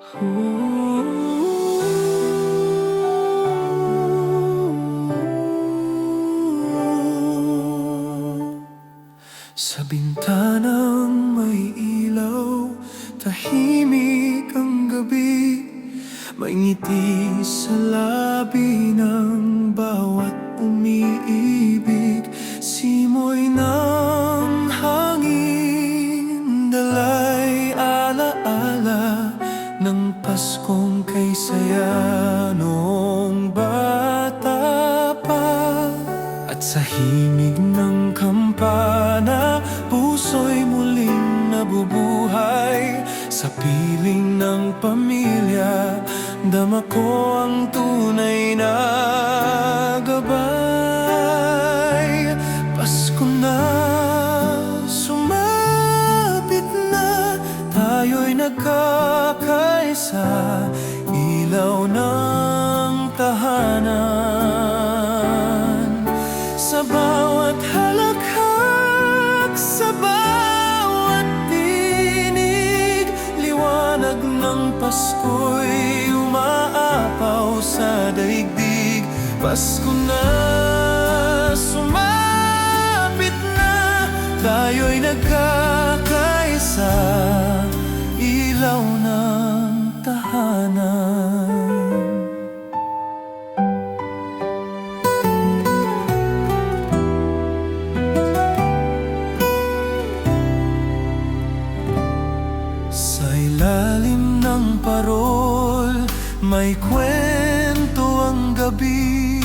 Sa bintanang may ilaw, tahimik ang gabi. May ngiti sa labi ng bawat umiibig. Simoy ng hangin, dalay alaala ng Paskong kay saya noong bata pa. At sa himig ng kampana, puso'y muling nabubuhay. Sa piling ng pamilya, dama ko ang tunay na gabay. Pasko na, sumapit na, tayo'y nagkakaisa. Ilaw ng tahanan, sa bawat halakhak, sa bawat tinig, liwanag ng Pasko'y umaapaw sa daigdig. Pasko na, sumapit na, tayo'y nagkakaisa. Ilaw ng tahanan. Sa ilalim ng parol, may kwento ang gabi,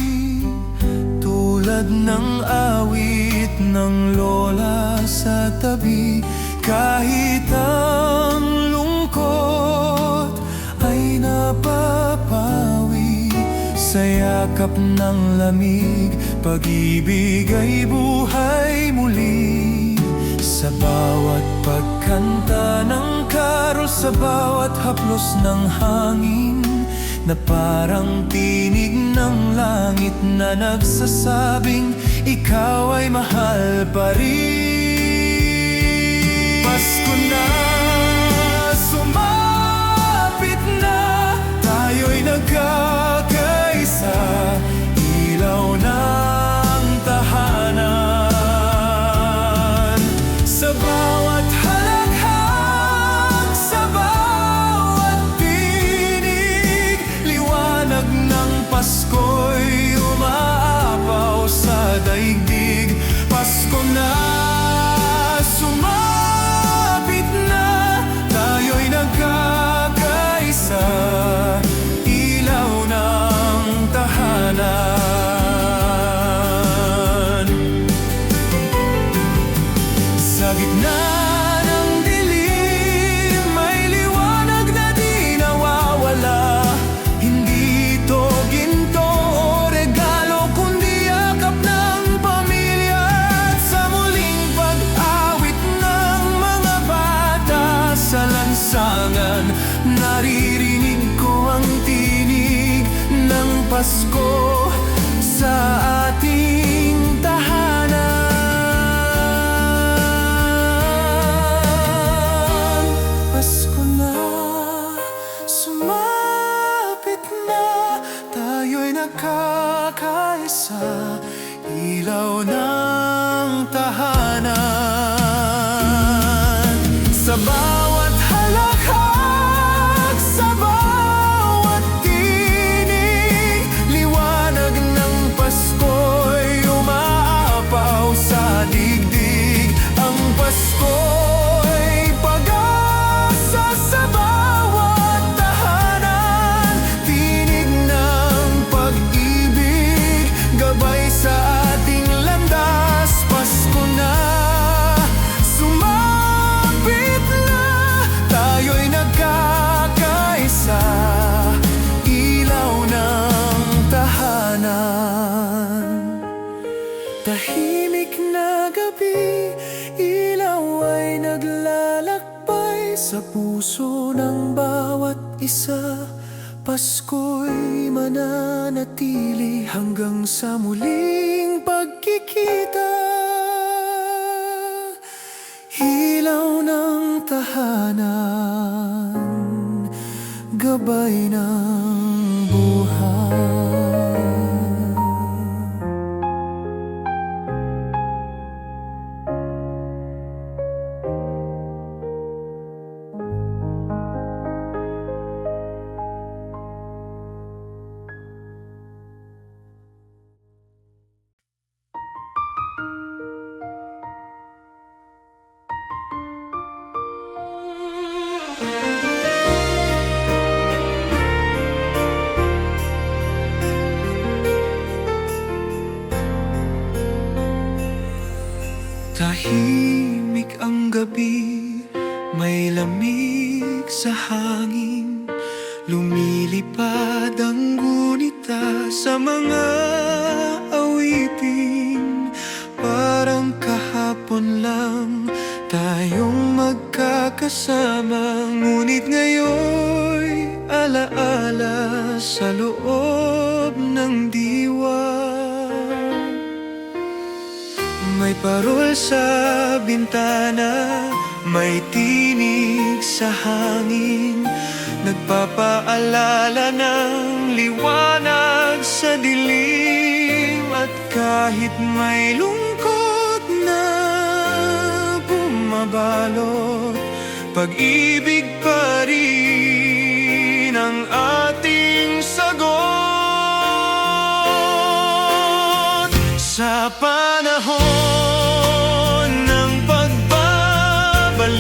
tulad ng awit ng lola sa tabi. Kahit ang lungkot ay napapawi, sa yakap ng lamig, pag-ibig ay buhay muli. Sa bawat pagkanta ng karol, sa bawat haplos ng hangin, na parang tinig ng langit na nagsasabing ikaw ay mahal pa rin. Pasko na, sumapit na, tayo'y nagkakaisa. Ilaw ng tahanan, sa bawat halakhak, sa bawat tinig, liwanag ng Pasko'y umaapaw sa daigdig. Pasko na, sumapit na, tayo'y nagkakaisa. Ilaw ng tahanan, sa gitna ng dilim, may liwanag na di nawawala. Hindi ito ginto o regalo, kundi yakap ng pamilya. At sa muling pag-awit ng mga bata sa lansangan, naririnig ko ang tinig ng Pasko sa ating tahanan. Pasko na, sumapit na, tayo'y nagkakaisa. Ilaw ng tahanan, sa bawat halakhak, sa bawat tinig, liwanag ng Pasko'y umaapaw sa digdig. Ang Pasko'y pag-asa sa bawat tahanan, tinig ng pag-ibig, gabay sa ating landas. Pasko na, sumapit na, tayo'y nagkakaisa. Ilaw ng tahanan, tahimik na gabi, ilaw ay naglalakbay sa puso ng bawat isa. Pasko'y mananatili hanggang sa muling pagkikita. Ilaw ng tahanan, gabay ng buhay. Tahimik ang gabi, may lamig sa hangin, lumilipad ang gunita sa mga awitin. Parang kahapon lang tayong magkakasama, ngunit ngayon'y alaala sa loob ng diwa. May parol sa bintana, may tinig sa hangin, nagpapaalala ng liwanag sa dilim. At kahit may lungkot na bumabalot, pag-ibig pa rin ang ating sagot. Sa panahon ng pagbabalik,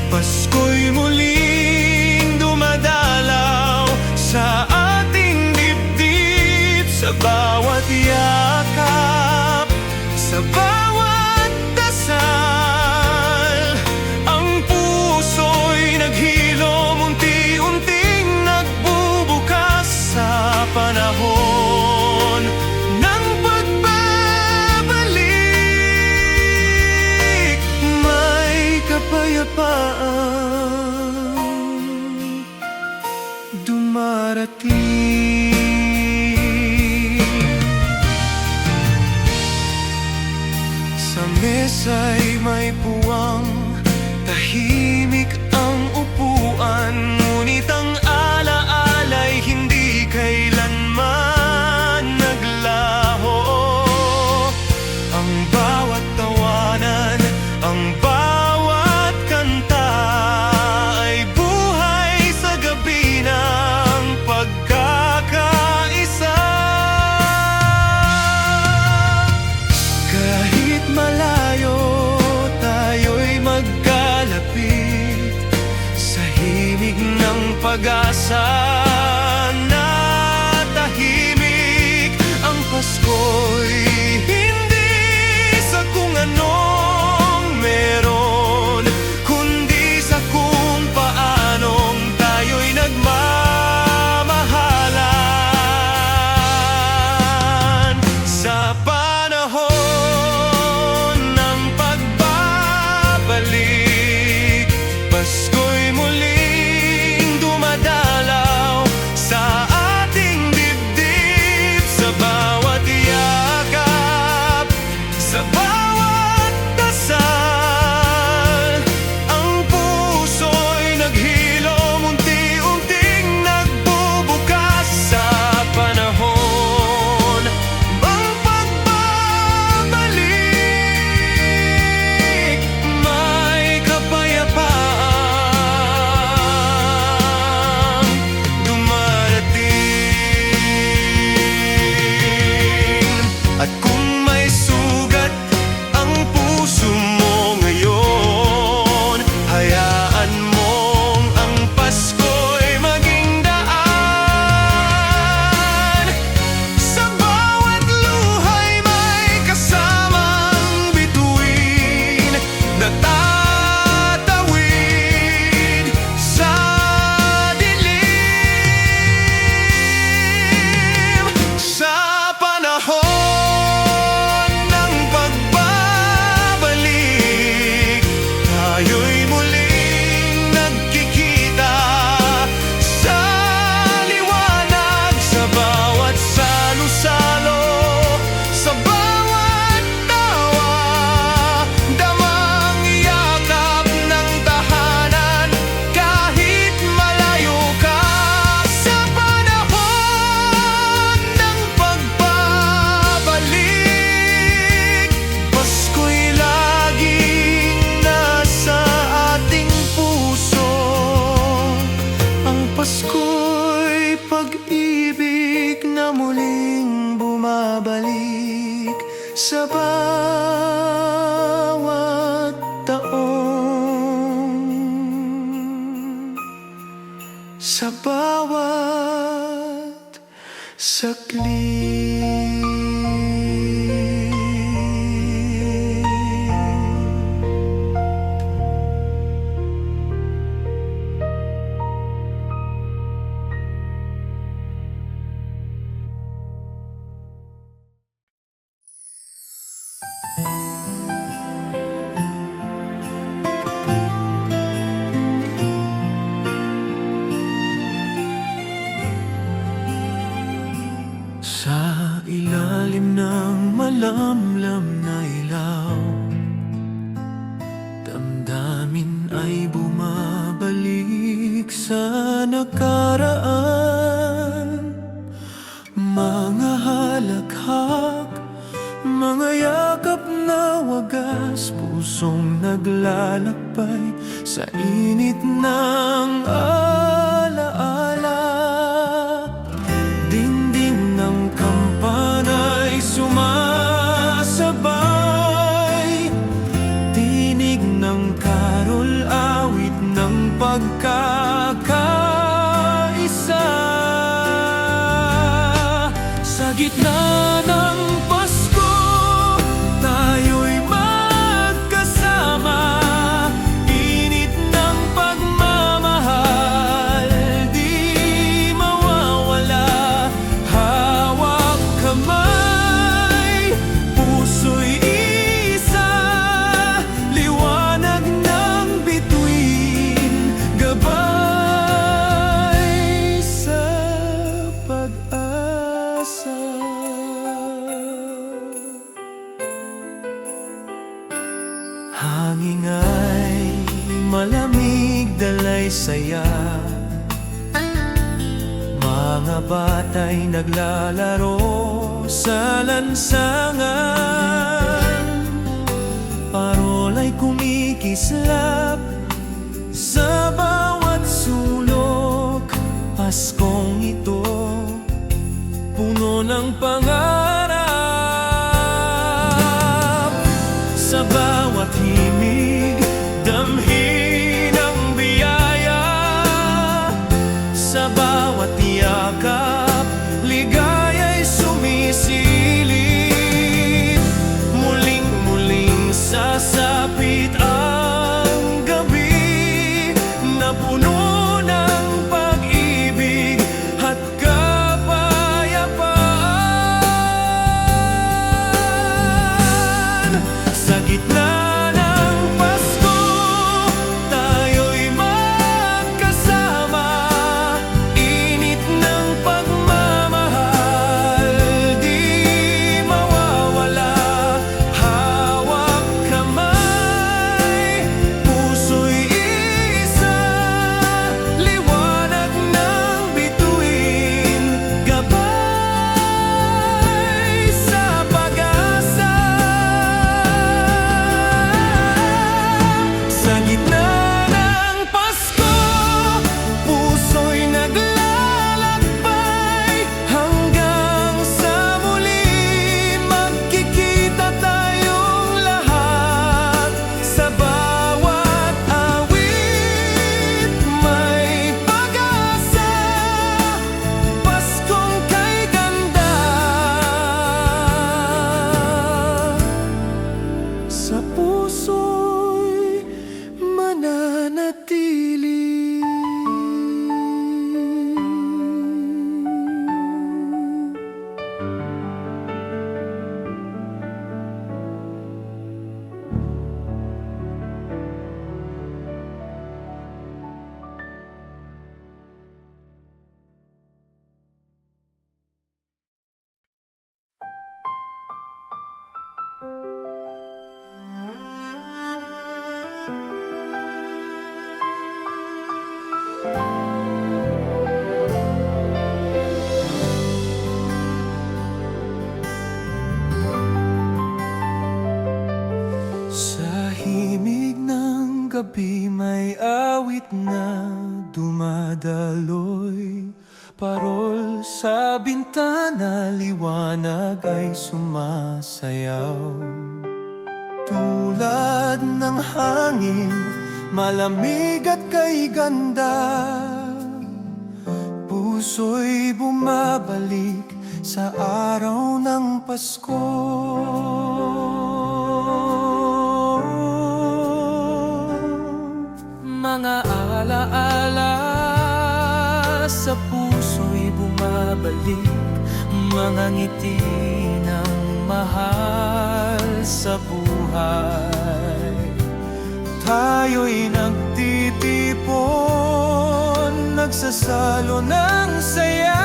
Pasko'y muling dumadalaw sa ating dibdib. Sa bawat yakap, sa bawat dasal, ang puso'y naghilom, unti-unting nagbubukas. Sa panahon ng pagbabalik, may kapayapaan dumarating. Sa mesa'y may puwang, tahimik ang upuan, ngunit ang alaala'y hindi kailanman naglaho. Ang bawat tawanan, ang bawat kanta ay buhay sa gabi ng pagkakaisa. Kahit malayo tayo'y magkalapit sa himig ng pag-asa na tahimik. Ang Pasko'y hindi sa kung anong meron, kundi sa kung paanong tayo'y nagmamahalan. Sa panahon ng pagbabalik, Pasko'y muling dumadalaw Sa ilalim ng malamlam na ilaw, damdamin ay bumabalik sa nakaraan. Mga halakhak, mga yakap na wagas, pusong naglalakbay sa init ng alaala. Dingding ng kampana'y sumasabay, tinig ng karol, awit ng pagkakaisa. Sa gitna ng Pasko, tayo'y magkasama, init ng pagmamahal, di mawawala. Hawak kamay, puso'y isa, liwanag ng bituin, gabay sa pag-asa. Hangin ay malamig, dalay saya, mga bata'y naglalaro sa lansangan, parola'y kumikislap sa bawat sulok. Paskong ito, puno ng pangarap, sa bawat himig, damhin ang biyaya, sa bawat yakap, ligaya'y sumisilip. Muling-muling sasapit ang gabi na puno ng pag-ibig at kapayapaan. Sa gitna ng Pasko, tayo'y magkasama, init ng pagmamahal, di mawawala. Hawak kamay, puso'y isa, liwanag ng bituin, gabay sa pag-asa. Sa gitna ng Pasko, puso'y naglalakbay, hanggang sa muli magkikita tayong lahat. Sa bawat awit may pag-asa, Paskong kay ganda. Sa puso'y mananatili. Sa himig ng gabi may awit na dumadaloy, parol sa bintana, liwanag ay sumasayaw. Tulad ng hangin, malamig at kay ganda, puso'y bumabalik sa araw ng Pasko. Mga alaala sa puso'y bumabalik, mga ngiti ng mahal sa buhay. Tayo'y nagtitipon, nagsasalo ng saya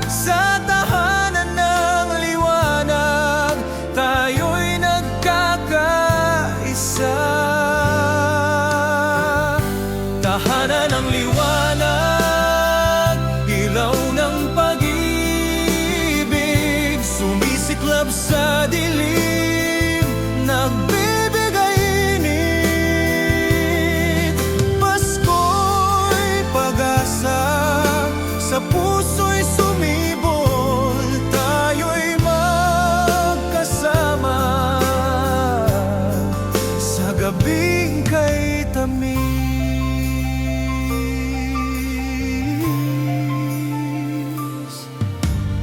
sa tahanan ng liwanag. Tayo'y nagkakaisa. Tahanan ng liwanag, ilaw ng pag-ibig, sumisiklab sa dilim, nagbibigay init. Pasko'y pag-asa, sa puso'y sumibol, tayo'y magkasama sa gabing kay tamis.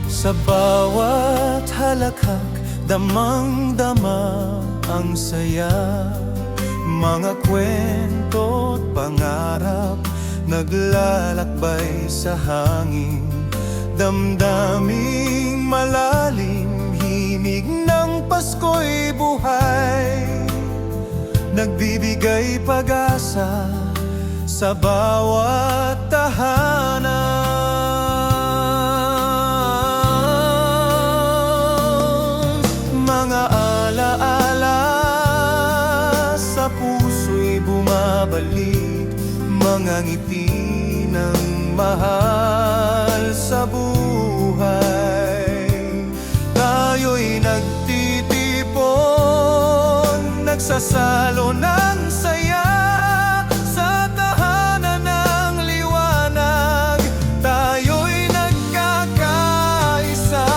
Sa bawat halakhak, damang-dama ang saya. Mga kwento't pangarap, naglalakbay sa hangin. Damdaming malalim, himig ng Pasko'y buhay, nagbibigay pag-asa sa bawat tahanan. Mga alaala sa puso'y bumabalik, mga ngiti ng mahal sa buhay. Tayo'y nagtitipon, nagsasalo ng saya sa tahanan ng liwanag. Tayo'y nagkakaisa.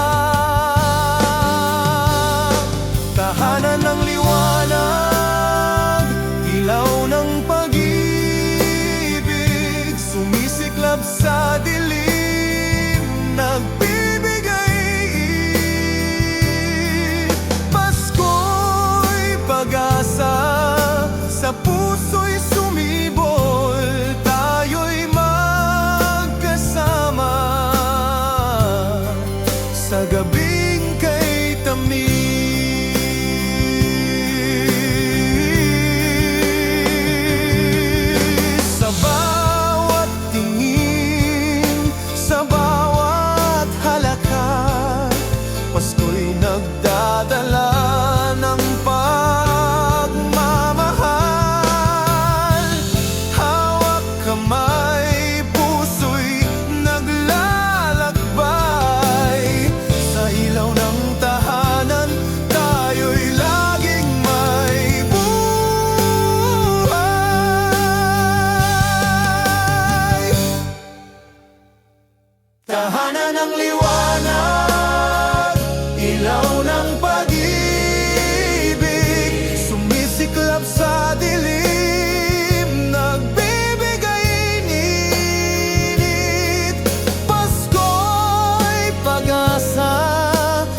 Tahanan ng liwanag, ilaw ng pag-ibig, sumisiklab sa dilim, nagbibigay init. Pasko'y pag-asa, sa puso'y sumibol, tayo'y magkasama sa gabing kay tamis. Sa bawat tingin, sa bawat halakhak, Pasko'y nagdadala ng pagmamahal. Hawak kamay, puso'y naglalakbay, sa ilaw ng tahanan, tayo'y laging may buhay. Tahanan ng liwanag, ilaw ng pag-ibig, sumisiklab sa dilim, nagbibigay init. Pasko'y pag-asa,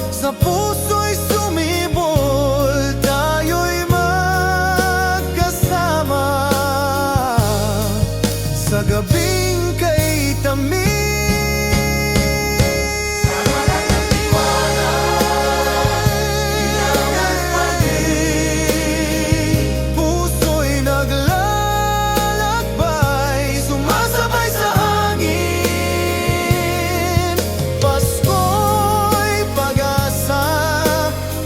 sa puso'y sumibol, tayo'y magkasama sa gabing kay tamis. Puso'y naglalakbay, sumasabay sa hangin. Pasko'y pag-asa,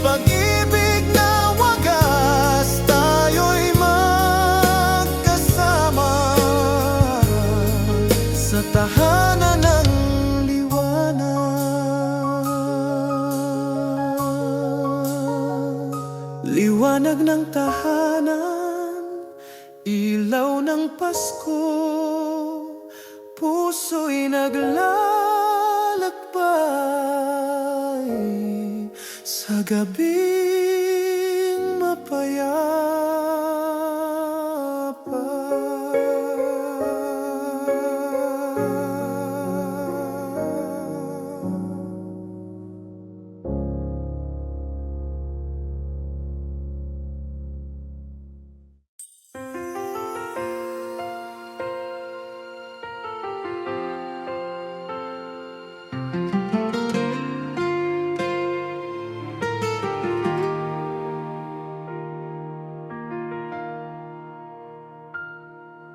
pag-ibig na wagas, tayo'y magkasama sa tahanan ng liwanag. Liwanag ng tahanan, ilaw ng Pasko, puso'y naglalakbay sa gabing mapayapa.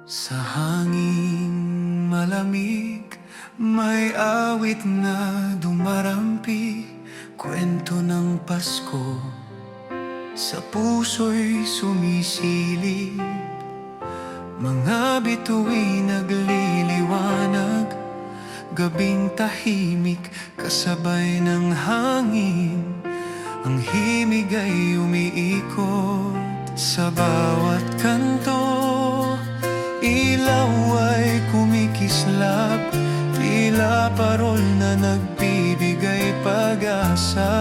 Sa hangin malamig, may awit na dumarampi, kwento ng Pasko, sa puso'y sumisilip. Mga bituin nagliliwanag, gabing tahimik kasabay ng hangin. Ang himig ay umiikot sa bawat kanto. Ilaw ay kumikislap, tila parol na nagbibigay pag-asa.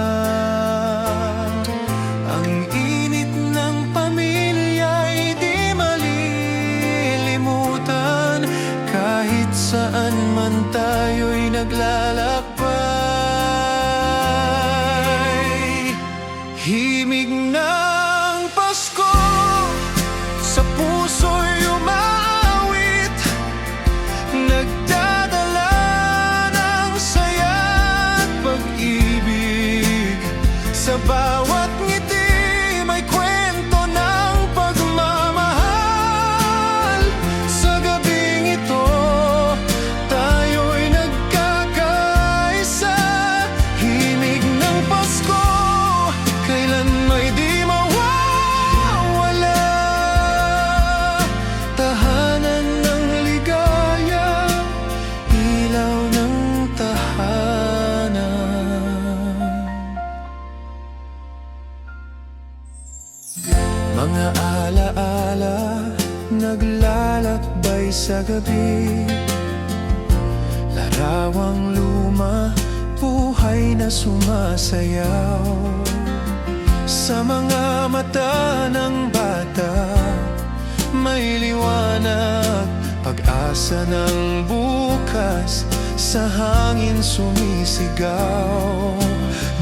Ang init ng pamilya'y di malilimutan, kahit saan man tayo'y naglalakbay. Himig ng Pasko, sa puso'y umaawit, nagdadala ng saya at pag-ibig. Sa bawat ngiti may kwento ng pagmamahal. Sa gabing ito, tayo'y nagkakaisa. Himig ng Pasko, kailan may di mawawala. Tahanan ng ligaya, ilaw ng tahanan. Mga alaala naglalakbay sa gabi, larawang luma, buhay na sumasayaw. Sa mga mata ng bata, may liwanag, pag-asa ng bukas, sa hangin sumisigaw.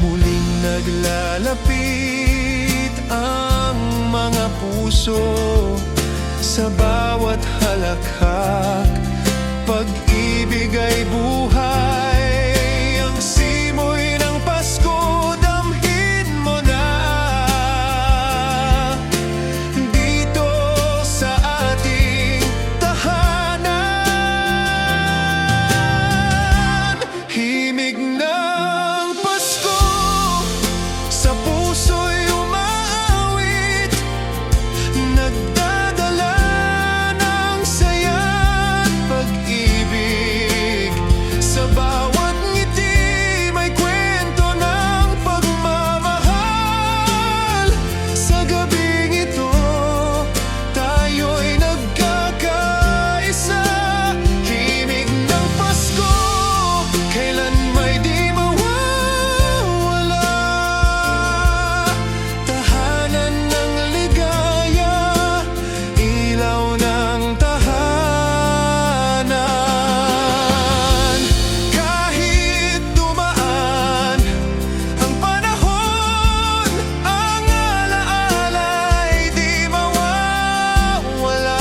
Muling naglalapit ang mga puso, sa bawat halakhak, pag-ibig ay buhay. Ang simoy ng Pasko, damhin mo na dito sa ating tahanan. Himig ng Pasko, sa puso'y umaawit, nagdadala ng saya at pag-ibig. Sa bawat ngiti may kwento ng pagmamahal. Sa gabing ito, tayo'y nagkakaisa. Himig ng Pasko, kailan may di mawawala. Tahanan ng ligaya, ilaw ng tahanan. Kahit dumaan ang panahon, ang alaala'y di mawawala.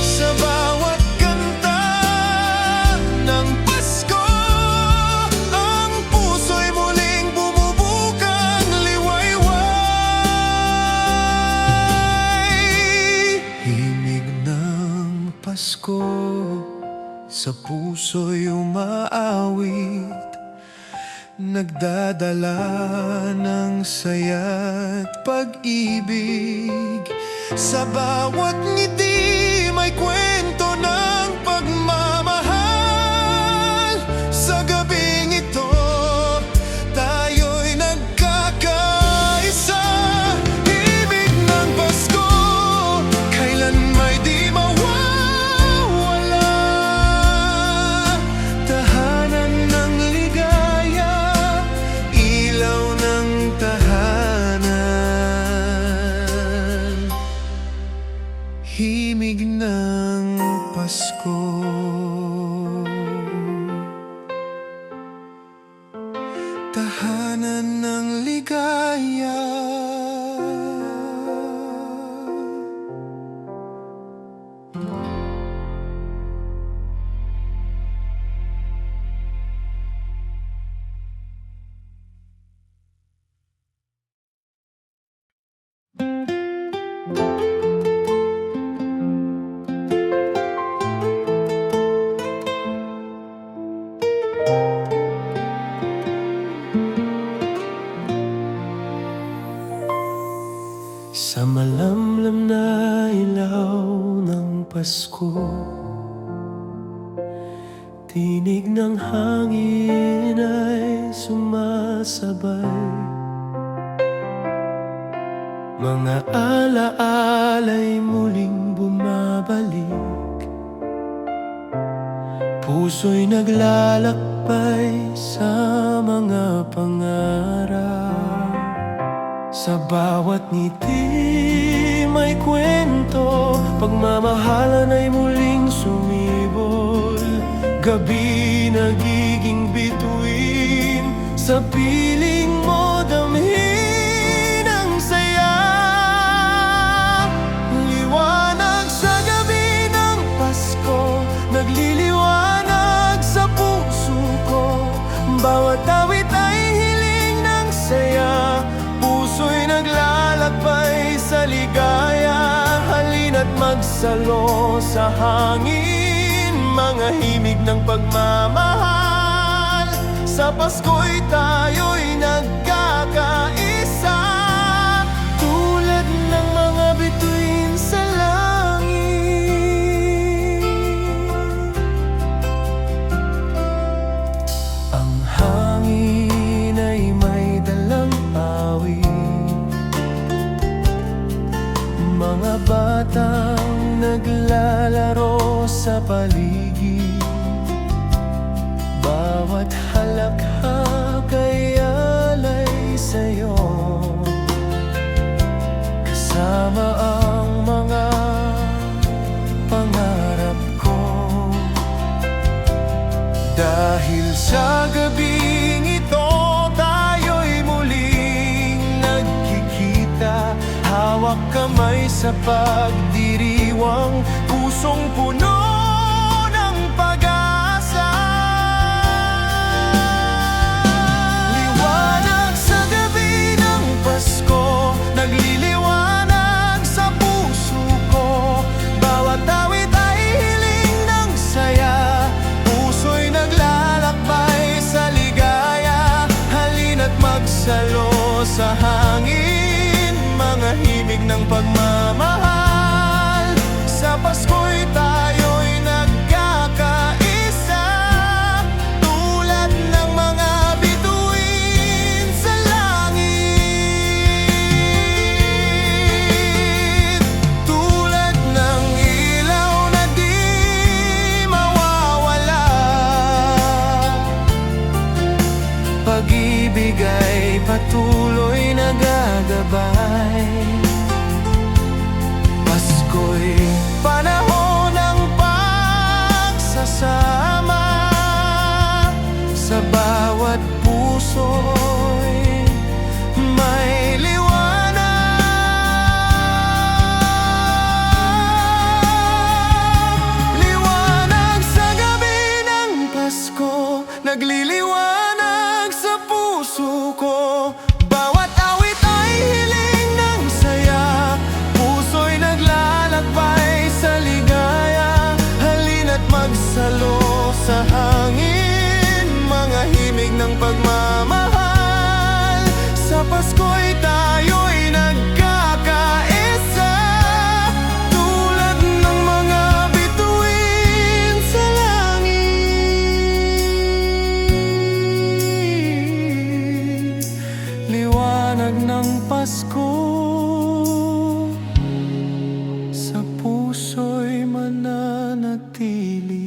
Sa bawat kanta ng Pasko, ang puso'y muling bumubukang liwayway. Himig ng Pasko, sa puso'y umaawit, nagdadala ng saya at pag-ibig. Sa bawat ngiti may kwento ng pagmamahal. Sa gabing ito, tayo'y nagkakaisa. Himig ng Pasko, kailan may di mawawala. Tahanan ng ligaya, ilaw ng tahanan. Himig ng Pasko, tahanan ng ligaya. Sa malamlam na ilaw ng Pasko, tinig ng hangin ay sumasabay. Mga alaala'y muling bumabalik, puso'y naglalakbay sa mga pangarap. Sa bawat ngiti may kwento, pagmamahalan ay muling sumibol. Gabi nagiging bituin, sa piling mo damhin ang saya. Liwanag sa gabi ng Pasko, nagliliwanag sa puso ko. Bawat awit ay hiling ng saya, puso'y naglalakbay sa ligaya. Halina't magsalo sa hangin, mga himig ng pagmamahal. Sa Pasko'y tayo'y nagkakaisa, tulad ng mga bituin sa langit. Ang hangin ay may dalang awit, mga batang naglalaro sa paligid. Bawat halakhak ay alay sa'yo, kasama ang mga pangarap ko. Dahil sa gabing ito, tayo'y muling nagkikita. Hawak kamay sa pagdiriwang, pusong puno ng pag-asa. Liwanag sa gabi ng Pasko, nagliliwanag sa puso ko. Bawat awit ay hiling ng saya, puso'y naglalakbay sa ligaya. Halina't magsalo sa hangin, mga himig ng pagmamahal. Sa Pasko'y tayo'y nagkakaisa, tulad ng mga bituin sa langit. Tulad ng ilaw na di mawawala, pag-ibig ay patuloy nagagabay. Pasko'y panahon ng pagsasama, sa bawat puso'y may liwanag. Liwanag sa gabi ng Pasko, nagliliwanag sa puso ko. Bawat awit ay hiling ng saya, puso'y naglalakbay sa ligaya. Halina't magsalo sa hangin, mga himig ng pagmamahal. Sa Pasko'y tayo'y nagkakaisa, tulad ng mga bituin sa langit. Liwanag ng Pasko, sa puso'y mananatili.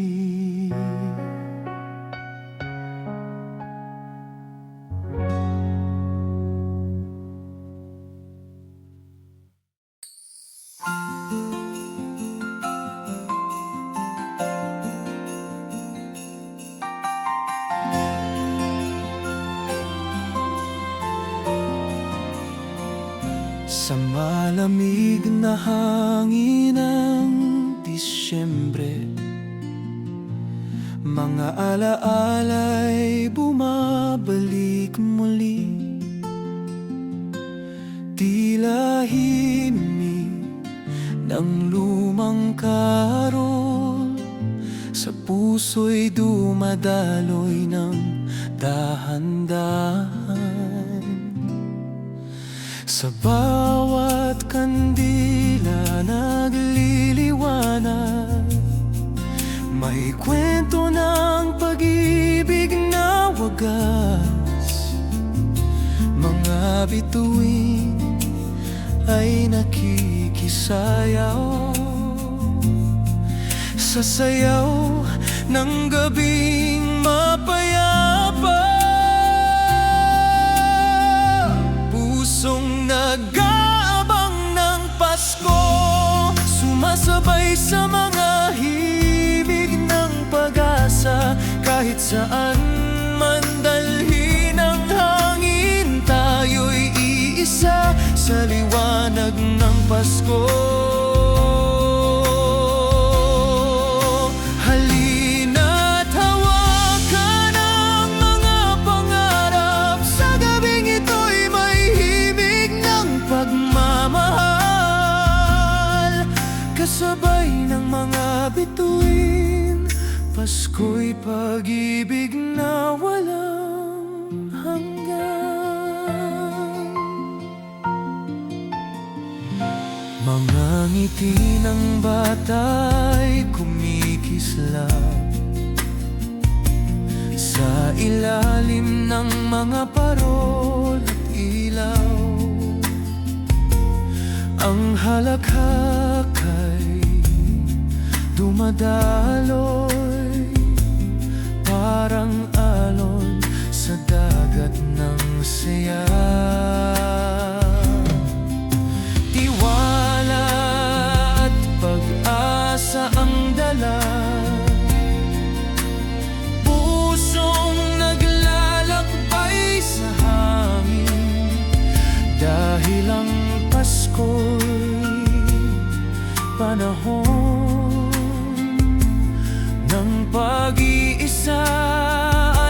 Sa malamig na hangin ng Disyembre, mga alaala'y bumabalik muli. Tila himig ng lumang karol, sa puso'y dumadaloy ng dahan-dahan. Sa bawat kandila nagliliwanag, may kwento ng pag-ibig na wagas. Mga bituin ay nakikisayaw sa sayaw ng gabing mapayapa. Pusong nag-aabang ng Pasko, sumasabay sa mga himig ng pag-asa. Kahit saan man dalhin ang hangin, tayo'y iisa sa liwanag ng Pasko. Halina't hawakan ang mga pangarap, sa gabing ito'y may himig ng pagmamahal. Kasabay ng mga bituin, Pasko'y pag-ibig na walang hanggan. Mga ngiti ng bata'y kumikislap sa ilalim ng mga parol at ilaw. Ang halakhak ay dumadaloy, parang alon sa dagat ng saya. Tiwala at pag-asa ang dala, pusong naglalakbay sa hangin. Dahil ang Pasko'y panahon ng pag-iisa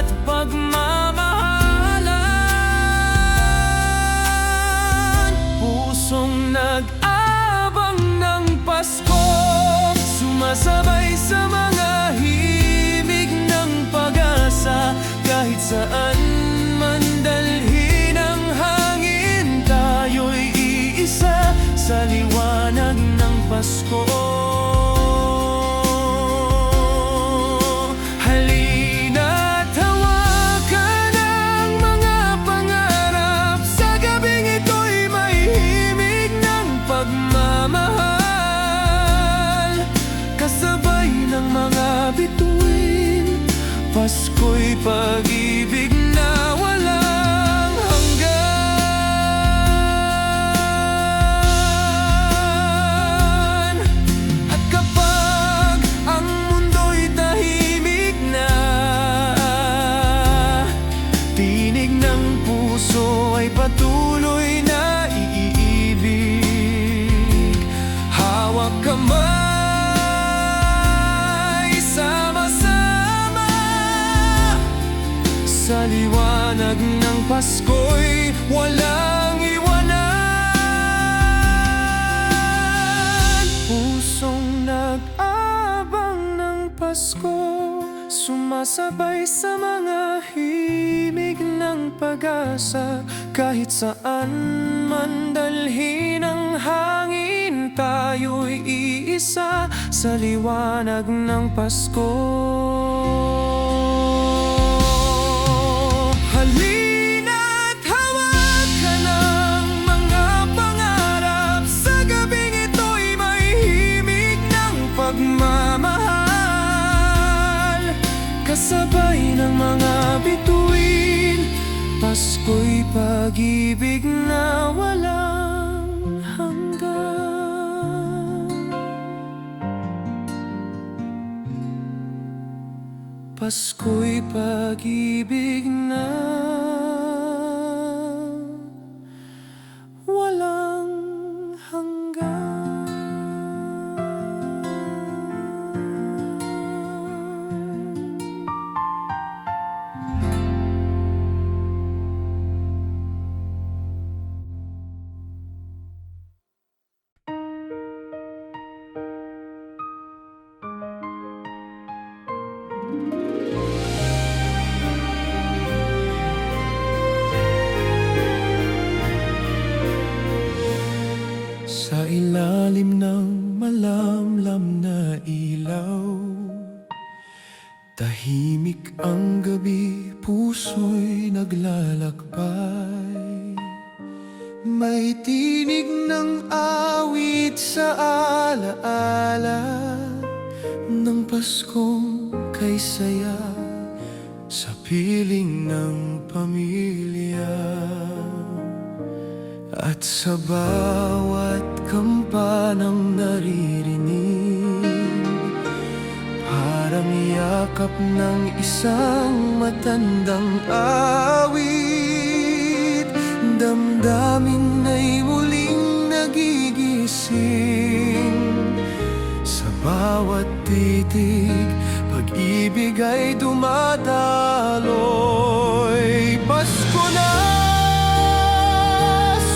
at pagmamahalan. Pusong nag-abang ng Pasko, sumasabay sa mga himig ng pag-asa. Kahit saan man dalhin ang hangin, tayo'y iisa sa liwanag ng Pasko. Halina't hawakan ang mga pangarap, sa gabing ito'y may himig ng pagmamahal. Kasabay ng mga bituin, Pasko'y pag-ibig na walang hanggan. At kapag ang mundo'y tahimik na, tinig ng puso ay patuloy na iibig. Hawak kamay, sama-sama sa liwanag ng Pasko'y walang iwanan. Pusong nag-abang ng Pasko, sumasabay sa mga himig ng pag-asa. Kahit saan man dalhin ang hangin, tayo'y iisa sa liwanag ng Pasko. Halina't hawakan ang mga pangarap, sa gabing ito'y may himig ng pagmamahal. Kasabay ng mga bituin, Pasko'y pag-ibig na walang hanggan. Pasko'y pag-ibig na walang hanggan. ilalim ng malamlam na ilaw. Tahimik ang gabi, puso'y naglalakbay. May tinig ng awit sa alaala ng Paskong kay saya sa piling ng pamilya. At sa bawat kampanang naririnig, parang yakap ng isang matandang awit. Damdamin ay muling nagigising. Sa bawat titig, pag-ibig ay dumadaloy. Pasko na,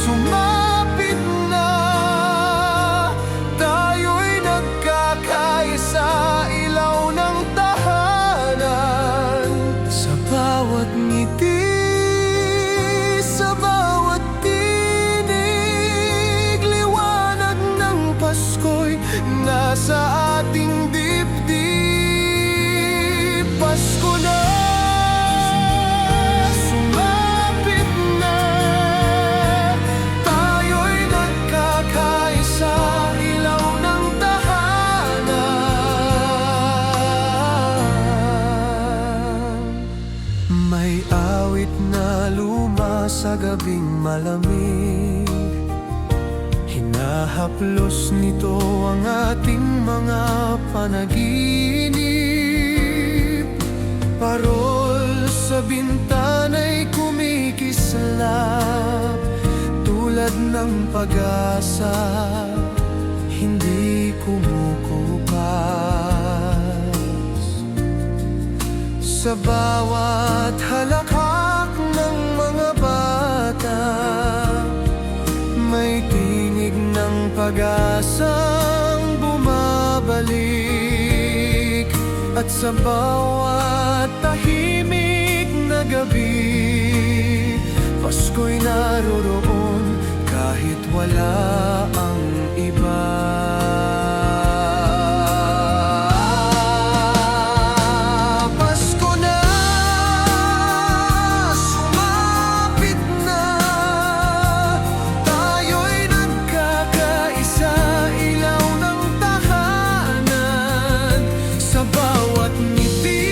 sumapit na, tayo'y nagkakaisa, ilaw ng tahanan. Sa bawat ngiti, sa bawat tinig, liwanag ng Pasko'y nasa ating dibdib. Pasko na, sumapit na, tayo'y nagkakaisa, ilaw ng tahanan. May awit na luma sa gabing malamig, hinahaplos nito ang ating mga panaginip. Parol sa bintana'y kumikislap, tulad ng pag-asa, hindi kumukupas. Sa bawat halakhak ng mga bata, may tinig ng pag-asang bumabalik. At sa bawat tahimik na gabi, Pasko'y naroroon kahit wala ang iba. Pasko na, sumapit na, tayo'y nagkakaisa, ilaw ng tahanan. Sa bawat ngiti,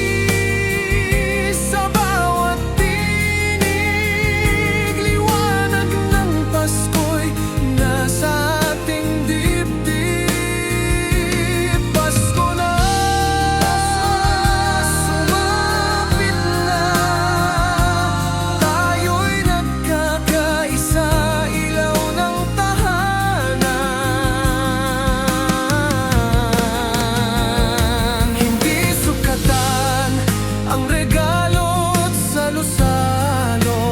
sa bawat tinig, liwanag ng Pasko'y nasa ating dibdib. Pasko na, sumapit na, tayo'y nagkakaisa, ilaw ng tahanan. Hindi sukatan ang regalo't salo-salo,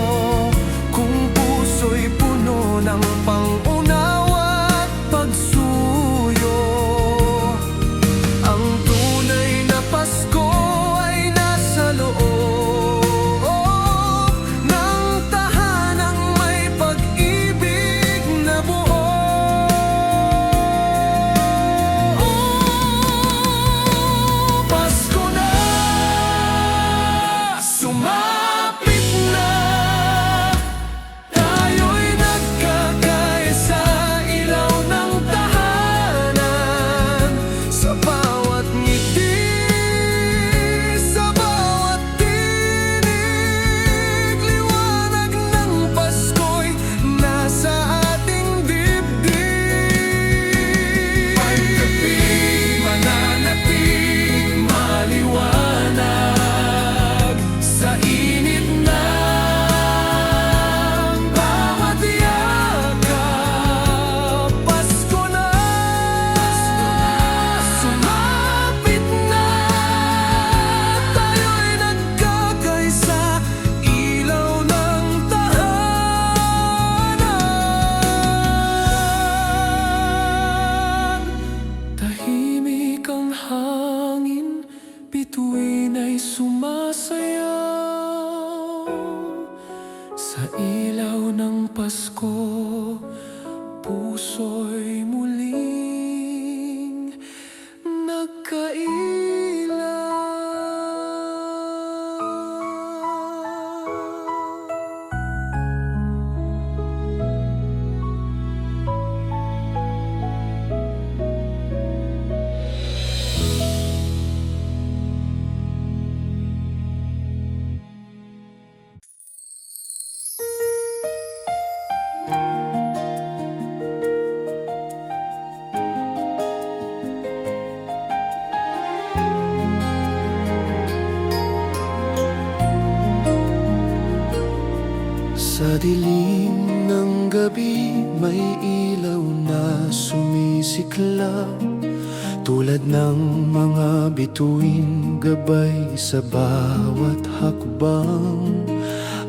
kung puso'y puno ng pang-unawa't pagsuyo. Ang tunay na Pasko ay nasa loob ng tahanang may pag-ibig na buo. Pasko na, sumapit na, tayo'y nagkakaisa, ilaw ng tahanan. Sa bawat ngiti, sa bawat tinig, liwanag ng Pasko'y nasa ating dibdib. Ang gabi mananatiling maliwanag sa init ng bawat yakap. Pasko na, sumapit na, tayo'y nagkakaisa, ilaw ng tahanan. Tahimik ang hangin, bituin ay sumasayaw. Sa ilaw ng Pasko, puso'y muli sumiklab, tulad ng mga bituin gabay sa bawat hakbang.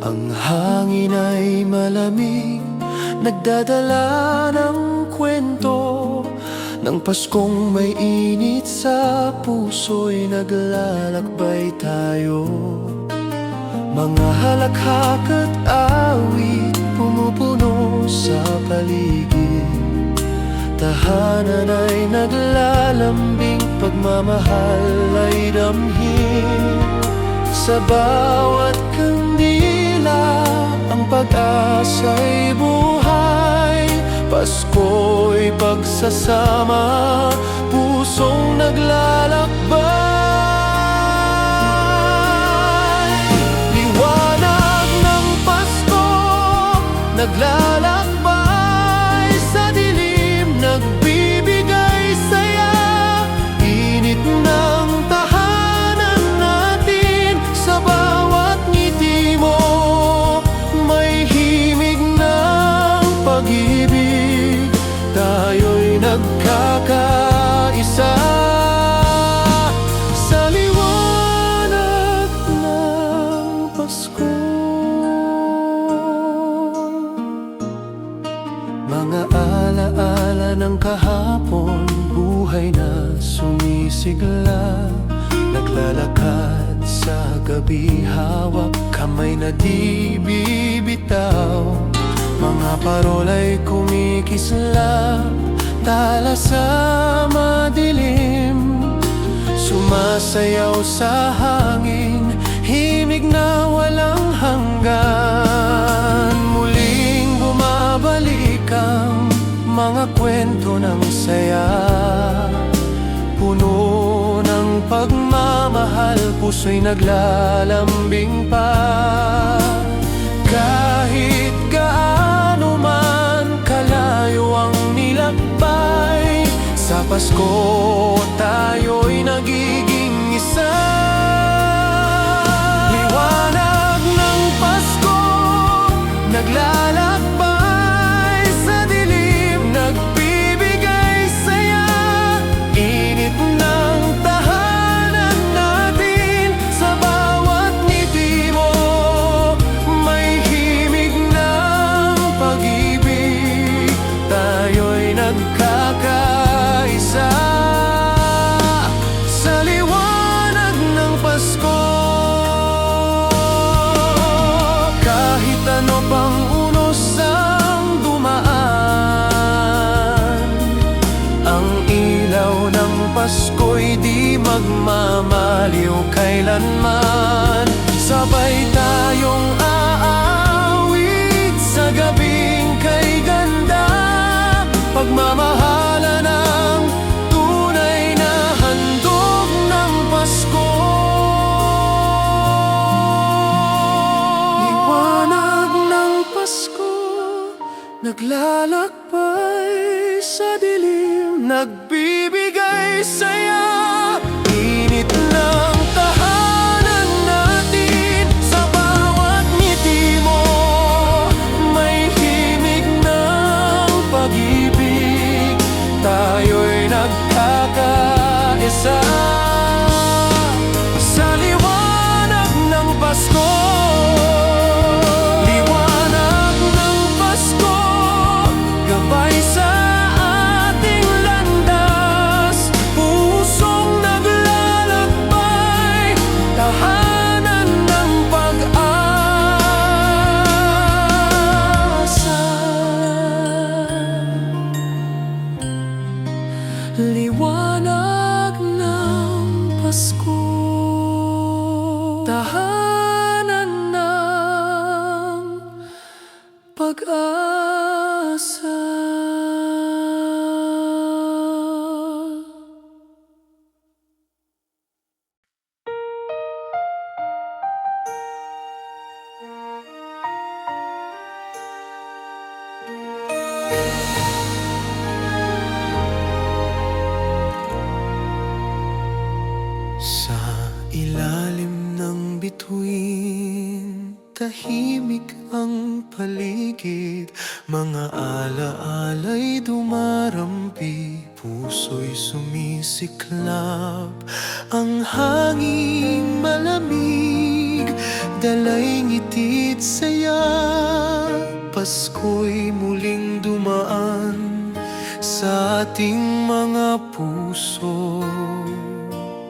Ang hangin ay malamig, nagdadala ng kwento ng Paskong may init sa puso'y naglalakbay tayo. Mga halakhak at awit pumupuno sa paligid, tahanan ay naglalambing, pagmamahal ay damhin. Sa bawat kandila ang pag-asa'y buhay, Pasko'y pagsasama, pusong naglalakbay. Liwanag ng Pasko, naglalakbay sa dilim, nagbibigay saya, init ng tahanan natin. Sa bawat ngiti mo, may himig ng pag-ibig, tayo'y nagkakaisa sa liwanag ng Pasko. Mga alaala ng kahapon, buhay na sumisigla, naglalakad sa gabi, hawak kamay na di bibitaw. Mga parola'y kumikislap, tala sa madilim, sumasayaw sa hangin, himig na walang hanggan. Muling bumabalik ang mga kwento ng saya, puno ng pagmamahal, puso'y naglalambing pa. Kahit gaano man kalayo ang nilakbay, sa Pasko tayo'y nagiging isa. Liwanag ng Pasko, naglalakbay sa dilim, nagbibigay saya, init ng tahanan natin. Sa bawat ngiti mo, may himig ng pag-ibig, tayo'y nagkakaisa sa liwanag ng Pasko. Kahit ano pang unos ang dumaan, ang ilaw ng Pasko'y di magmamaliw kailanman. Sabay tayong aawit sa gabing kay ganda, pagmamahalan ang tunay na handog ng Pasko. Liwanag ng Pasko, naglalakbay sa dilim, nagbibigay saya, init ng tahanan natin. Sa bawat ngiti mo, may himig ng pag-ibig, tayo'y nagkakaisa sa liwanag ng Pasko. Liwanag ng Pasko, gabay sa ating landas, pusong naglalakbay, tahanan ng pag-asa. Liwanag ng Pasko, tahanan ng pag-asa. Sa ilalim ng bituin, tahimik ang paligid, mga alaala'y dumarampi, puso'y sumisiklab. Ang hangin malamig, dalay ngiti't saya, Pasko'y muling dumaan sa ating mga puso.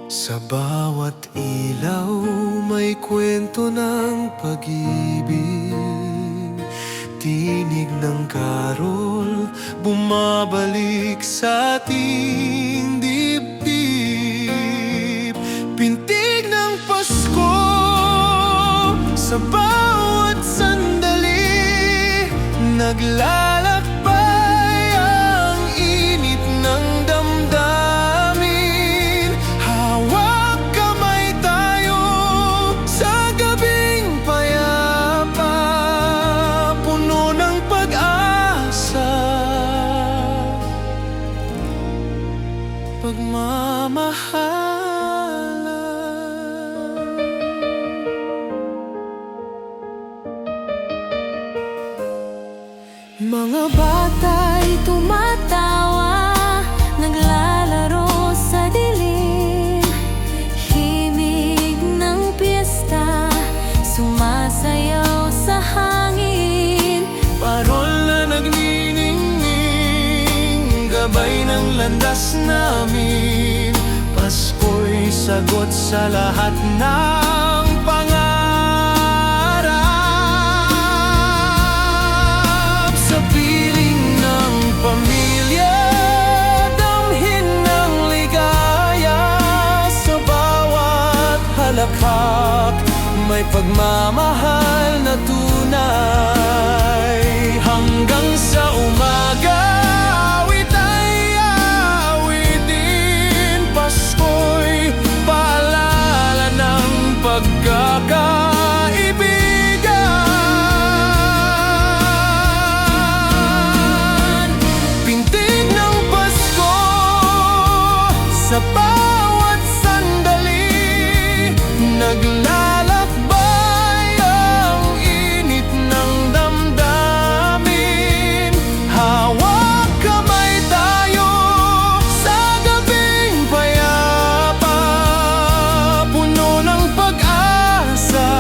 Sa bawat ilaw may kwento ng pag-ibig, tinig ng karol bumabalik sa ating dibdib. Pintig ng Pasko sa bawat sandali, naglalakbay ang init ng damdamin. Hawak kamay tayo sa gabing payapa, puno ng pag-asa, pagmamahalan. Mga bata'y tumatawa, naglalaro sa dilim, himig ng piyesta, sumasayaw sa hangin. Parol na nagniningning, gabay ng landas namin. Pasko'y sagot sa lahat ng pangarap. Sa piling ng pamilya, damhin ng ligaya. Sa bawat halakhak, may pagmamahal na tunay. Hanggang sa umaga, awit ay awitin. Pasko'y paalala ng pagkakaibigan. Pintig ng Pasko sa bawat sandali, naglalakbay ang init ng damdamin. Hawak kamay tayo sa gabing payapa, puno ng pag-asa,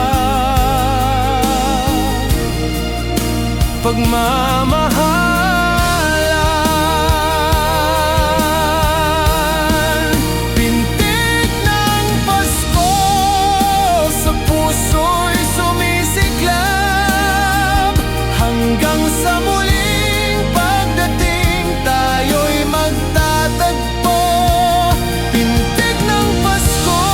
pagmamahalan. Pintig ng Pasko sa puso'y sumisiklab, hanggang sa muling pagdating tayo'y magtatagpo. Pintig ng Pasko,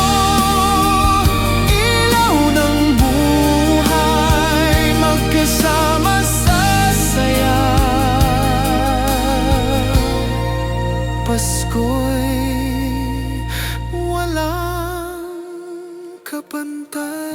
ilaw ng buhay, magkasama sa saya. Pasko'y walang kapantay.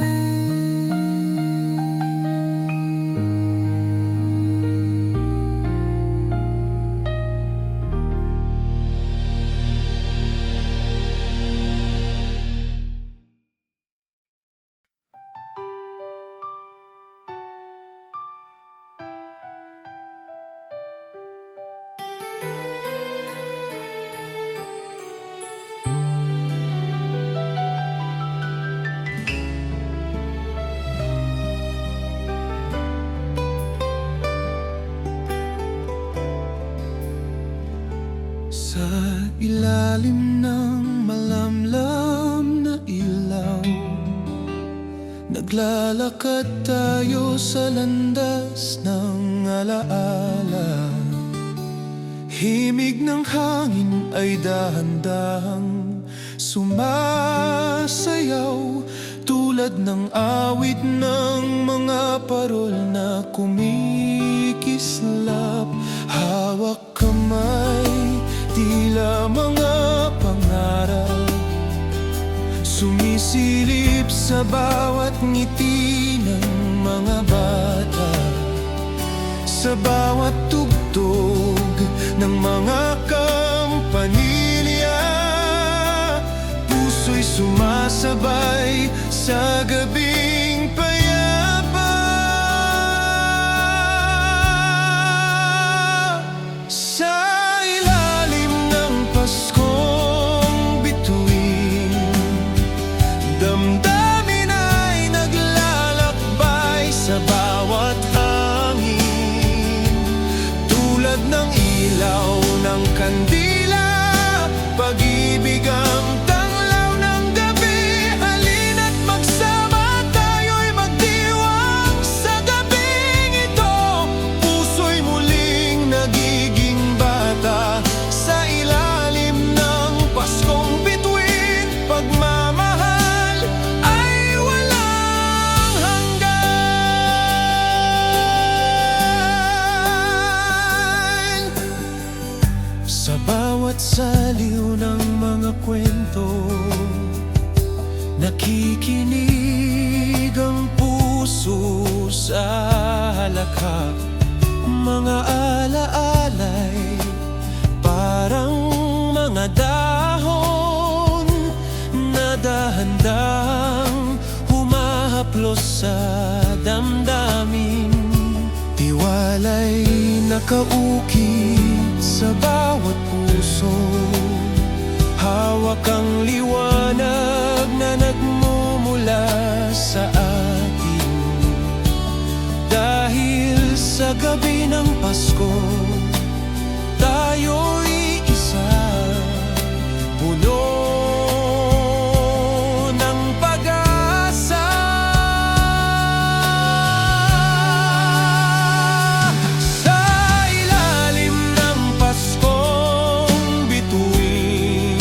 Sa ilalim ng malamlam na ilaw, naglalakad tayo sa landas ng alaala. Himig ng hangin ay dahan-dahang sumasayaw, tulad ng awit ng mga parol na kumikislap. Hawak kamay, tila mga pangarap, sumisilip sa bawat ngiti ng mga bata. Sa bawat tugtog ng mga kampanilya, puso'y sumasabay sa gabing payapa. Sa bawat saliw ng mga kwento, nakikinig ang puso sa halakhak. Mga alaalay, parang mga dahon na dahan-dahang humahaplos sa damdamin. Tiwala'y nakaukit sa bawat puso, hawak ang liwanag na nagmumula sa atin. Dahil sa gabi ng Pasko, tayo'y isa, puno ng pag-asa. Sa ilalim ng Paskong bituin,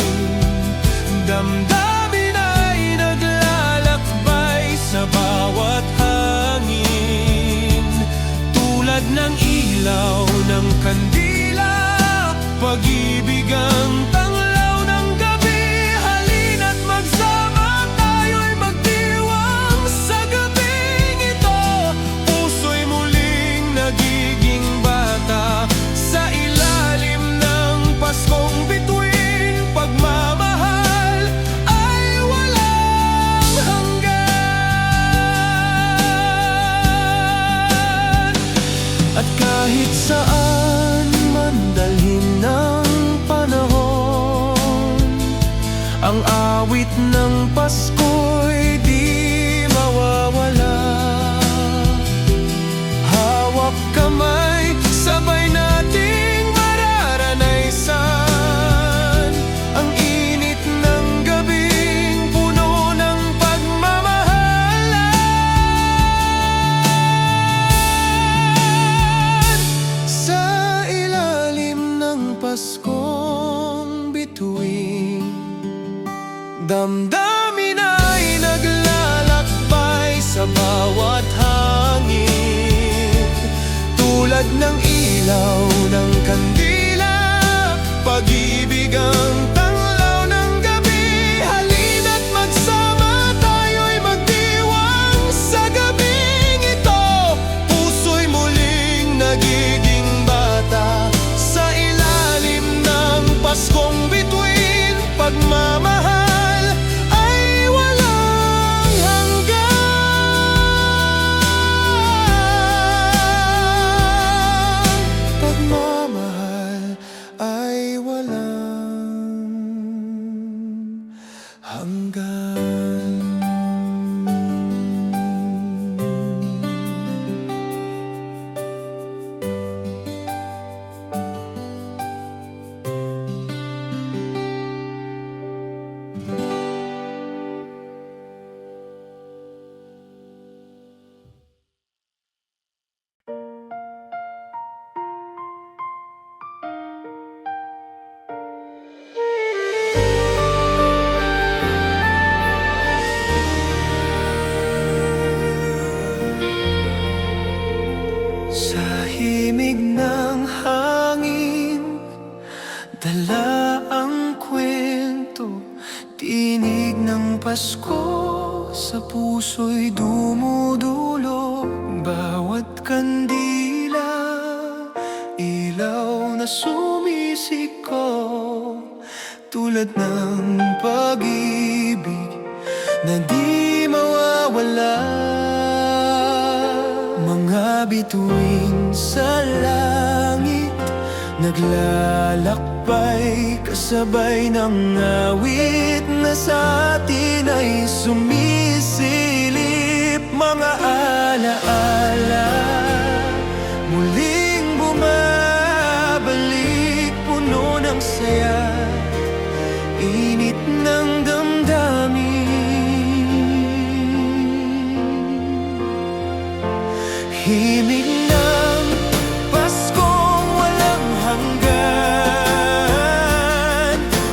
damdamin ay naglalakbay sa bawat hangin. Tulad ng ilaw ng kandila, pag-ibig ang tanglaw ng gabi. Halina't magsama, tayo'y magdiwang sa gabing ito. Puso'y muling nagiging bata sa ilalim ng Paskong bituin. Pagmamahal ay walang hanggan. At kahit saan man dalhin ng panahon, ang awit ng Pasko'y di mawawala. Hawak kamay, sabay nating mararanaysan ang init ng gabing puno ng pagmamahalan. Sa ilalim ng Paskong bituin, damdamin ay naglalakbay sa bawat hangin. Tulad ng ilaw ng kandila, pag-ibig ang tanglaw ng gabi. Halina't magsama, tayo'y magdiwang sa gabing ito. Puso'y muling nagiging bata sa ilalim ng Paskong bituin. Pagmamahal ay walang hanggan. Pagmamahal ay walang hanggan. Sa himig ng hangin, dala ang kwento, tinig ng Pasko sa puso'y dumudulog. Bawat kandila, ilaw na sumisiko, tulad ng pag-ibig na di mawawala. Mga bituin sa langit, naglalakbay kasabay ng awit na sa atin ay sumisilip. Mga alaala, muling bumabalik, puno ng saya, init ng damdamin. Himig ng Paskong walang hanggan,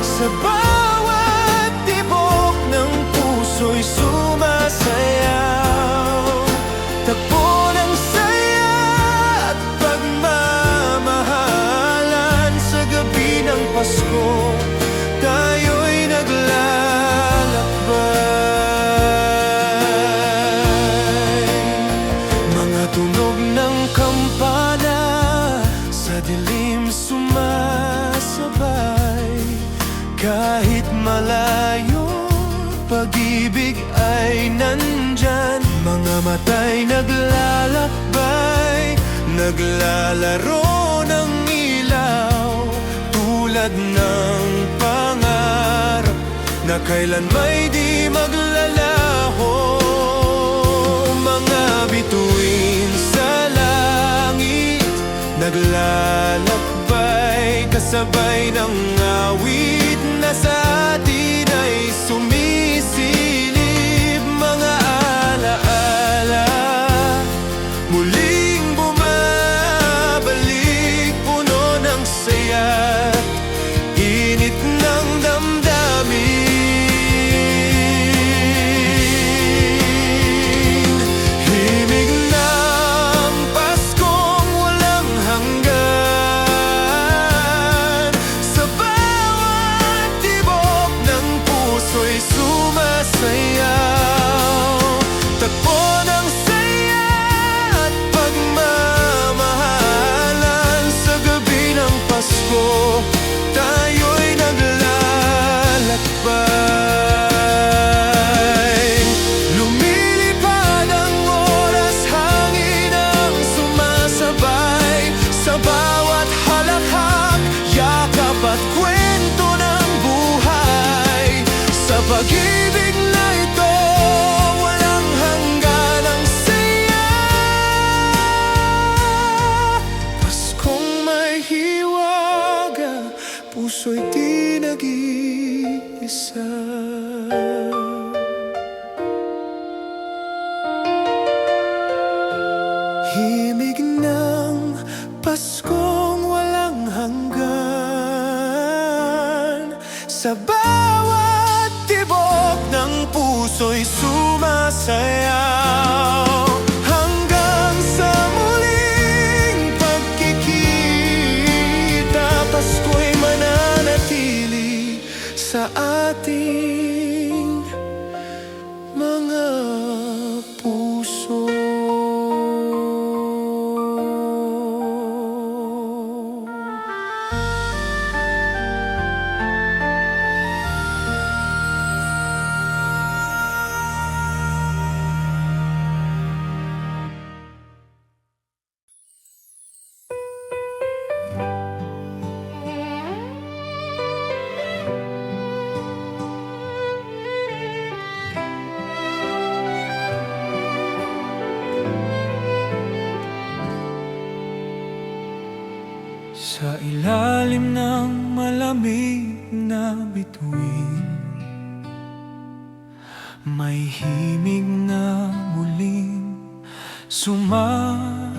sa bawat tibok ng puso'y sumasayaw. Takbo ng saya at pagmamahalan sa gabi ng malayong pag-ibig ay nandyan. Mga matay naglalakbay, naglalaro ng ilaw, tulad ng pangarap na kailan may di maglalaho. Mga bituin sa langit, naglalakbay kasabay ng awit na sa atin ay sumisilip. Mga alaala muling bumabalik, puno ng saya't init ng damdamin. Himig ng Paskong walang hanggan, sa bawat tibok ng puso'y sumasayaw. Tagpo ng saya at pagmamahalan, sa gabi ng Pasko tayo'y naglalakbay. Lumilipad ang oras, hangin ang sumasabay, sa bawat halakhak, yakap at kwento ng buhay. Sa pag-ibig na ito, walang hanggan ang saya. Paskong may hiwaga, puso'y di nag-iisa. Himig ng Paskong walang hanggan, sa bawat tibok ng puso'y sumasayaw. Hanggang sa muling pagkikita, Pasko'y mananatili sa ating mga puso. Sa ilalim ng malamig na bituin, may himig na muling sumasalin,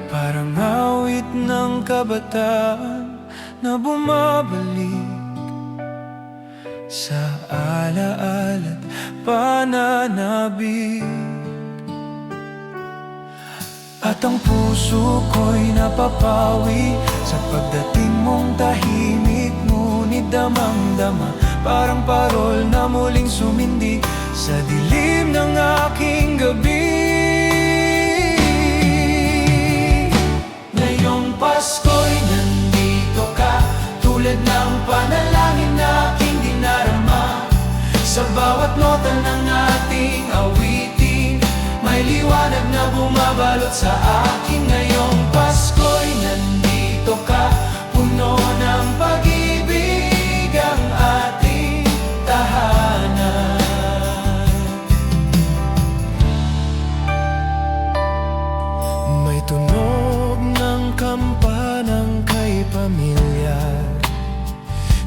parang awit ng kabataan na bumabalik sa alaala't pananabik. At ang puso ko'y napapawi sa pagdating mong tahimik, ngunit damang-dama parang parol na muling sumindi sa dilim ng aking gabi. Ngayong Pasko'y nandito ka, tulad ng panalangin na aking dinarama. Sa bawat nota ng ating awitin, may liwanag na bumabalot sa akin. Ngayong Pasko'y nandito ka, puno ng pag-ibig ang ating tahanan. May tunog ng kampanang kay pamilyar,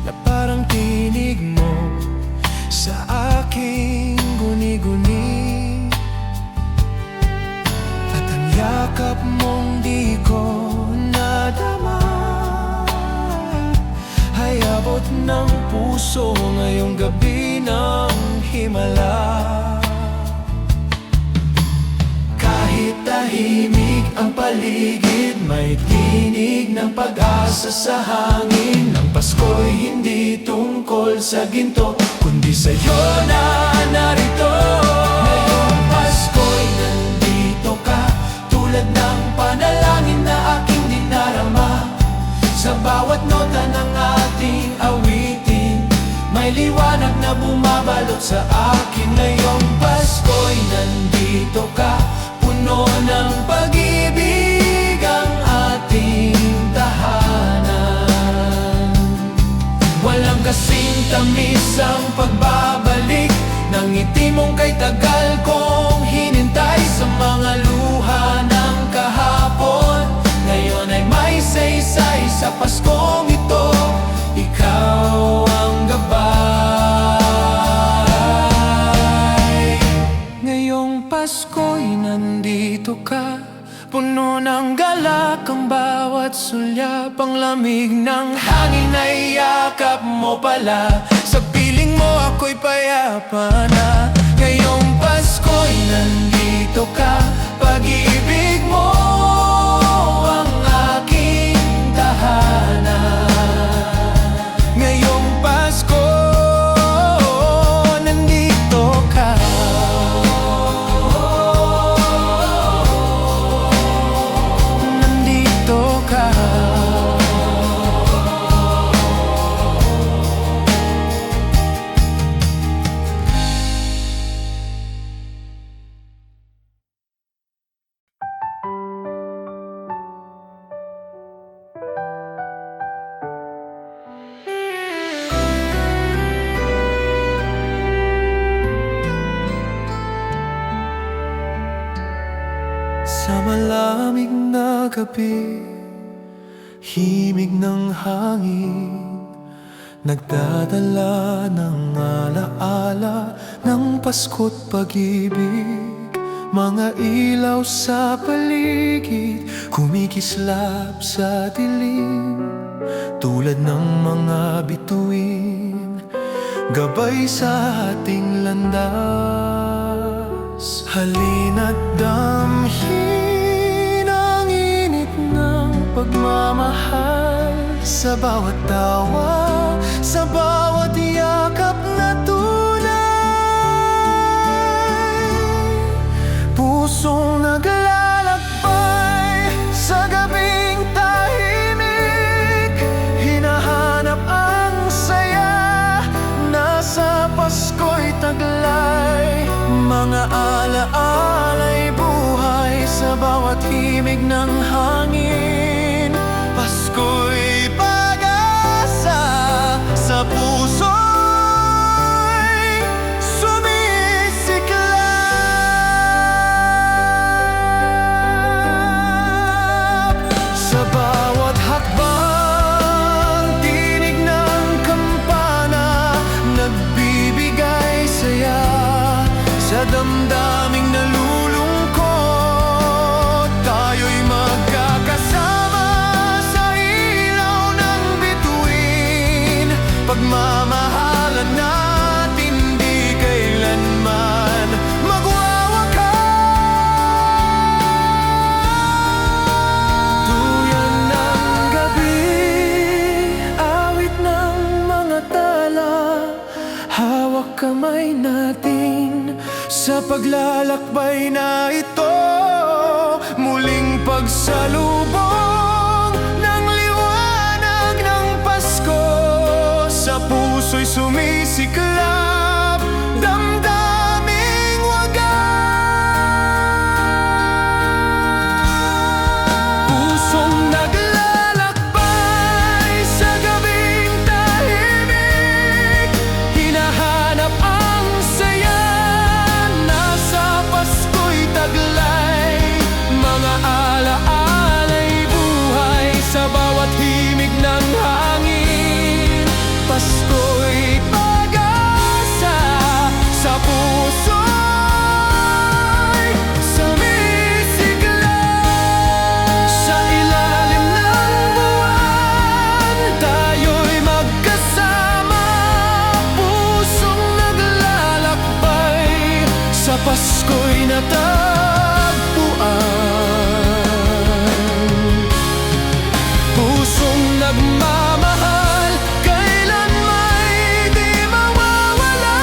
na parang tinig mo sa aking guni-guni. Yakap mong di ko nadama, ay abot ng puso ngayong gabi ng himala. Kahit tahimik ang paligid, may tinig ng pag-asa sa hangin. Ang Pasko'y hindi tungkol sa ginto, kundi sa'yo na narito. Ngayong Pasko'y nandito ka, tulad ng panalangin na aking dinarama. Sa bawat nota ng ating awitin, may liwanag na bumabalot sa akin. Ngayong Pasko'y nandito ka, puno ng pag-ibig ang ating tahanan. Walang kasing tamis ang pagbabalik ng ngiti mong kay tagal kong hinintay. Sa mga luha ng kahapon, ngayon ay may saysay. Sa Paskong ito, ikaw ang gabay. Ngayong Pasko'y nandito ka, puno ng galak ang bawat sulyap. Ang lamig ng hangin ay yakap mo pala, sa piling mo ako'y payapa na. Ngayong Pasko'y nandito ka, pag-ibig mo ang aking tahanan. Ngayong Pasko, nandito ka. Nandito ka. Sa malamig na gabi, himig ng hangin, nagdadala ng alaala ng Pasko't pag-ibig. Mga ilaw sa paligid, kumikislap sa dilim, tulad ng mga bituin, gabay sa ating landas. Halina't damhin ang init ng pagmamahal, sa bawat tawa, sa bawat yakap na tunay. Pusong naglalakbay sa gabing tahimik, hinahanap ang saya, nasa Pasko'y taglay. Mga alaala'y buhay sa bawat himig ng hangin. Pasko'y pag-asa sa puso'y sumisiklap. Sa bawat hakbang, tinig ng kampana, nagbibigay saya. Sa damdaming nalulungkot, tayo'y magkakasama sa ilaw ng bituin. Pagmamahalan natin di kailanman magwawakas. Tuyan ng gabi, awit ng mga tala, hawak kamay natin sa paglalakbay na ito. Muling pagsalubong ng liwanag ng Pasko, sa puso'y sumisiklap, damdaming wagas. Pusong naglalakbay sa gabing tahimik, hinahanap ang saya, nasa Pasko'y taglay. Mga alaala'y buhay sa bawat himig ng hangin. Pasko'y pag-asa sa puso'y sumisiklap. Sa ilalim ng buwan, tayo'y magkasama, pusong naglalakbay, sa Pasko'y natagpuan. Pusong nagmamahal, kailan may di mawawala.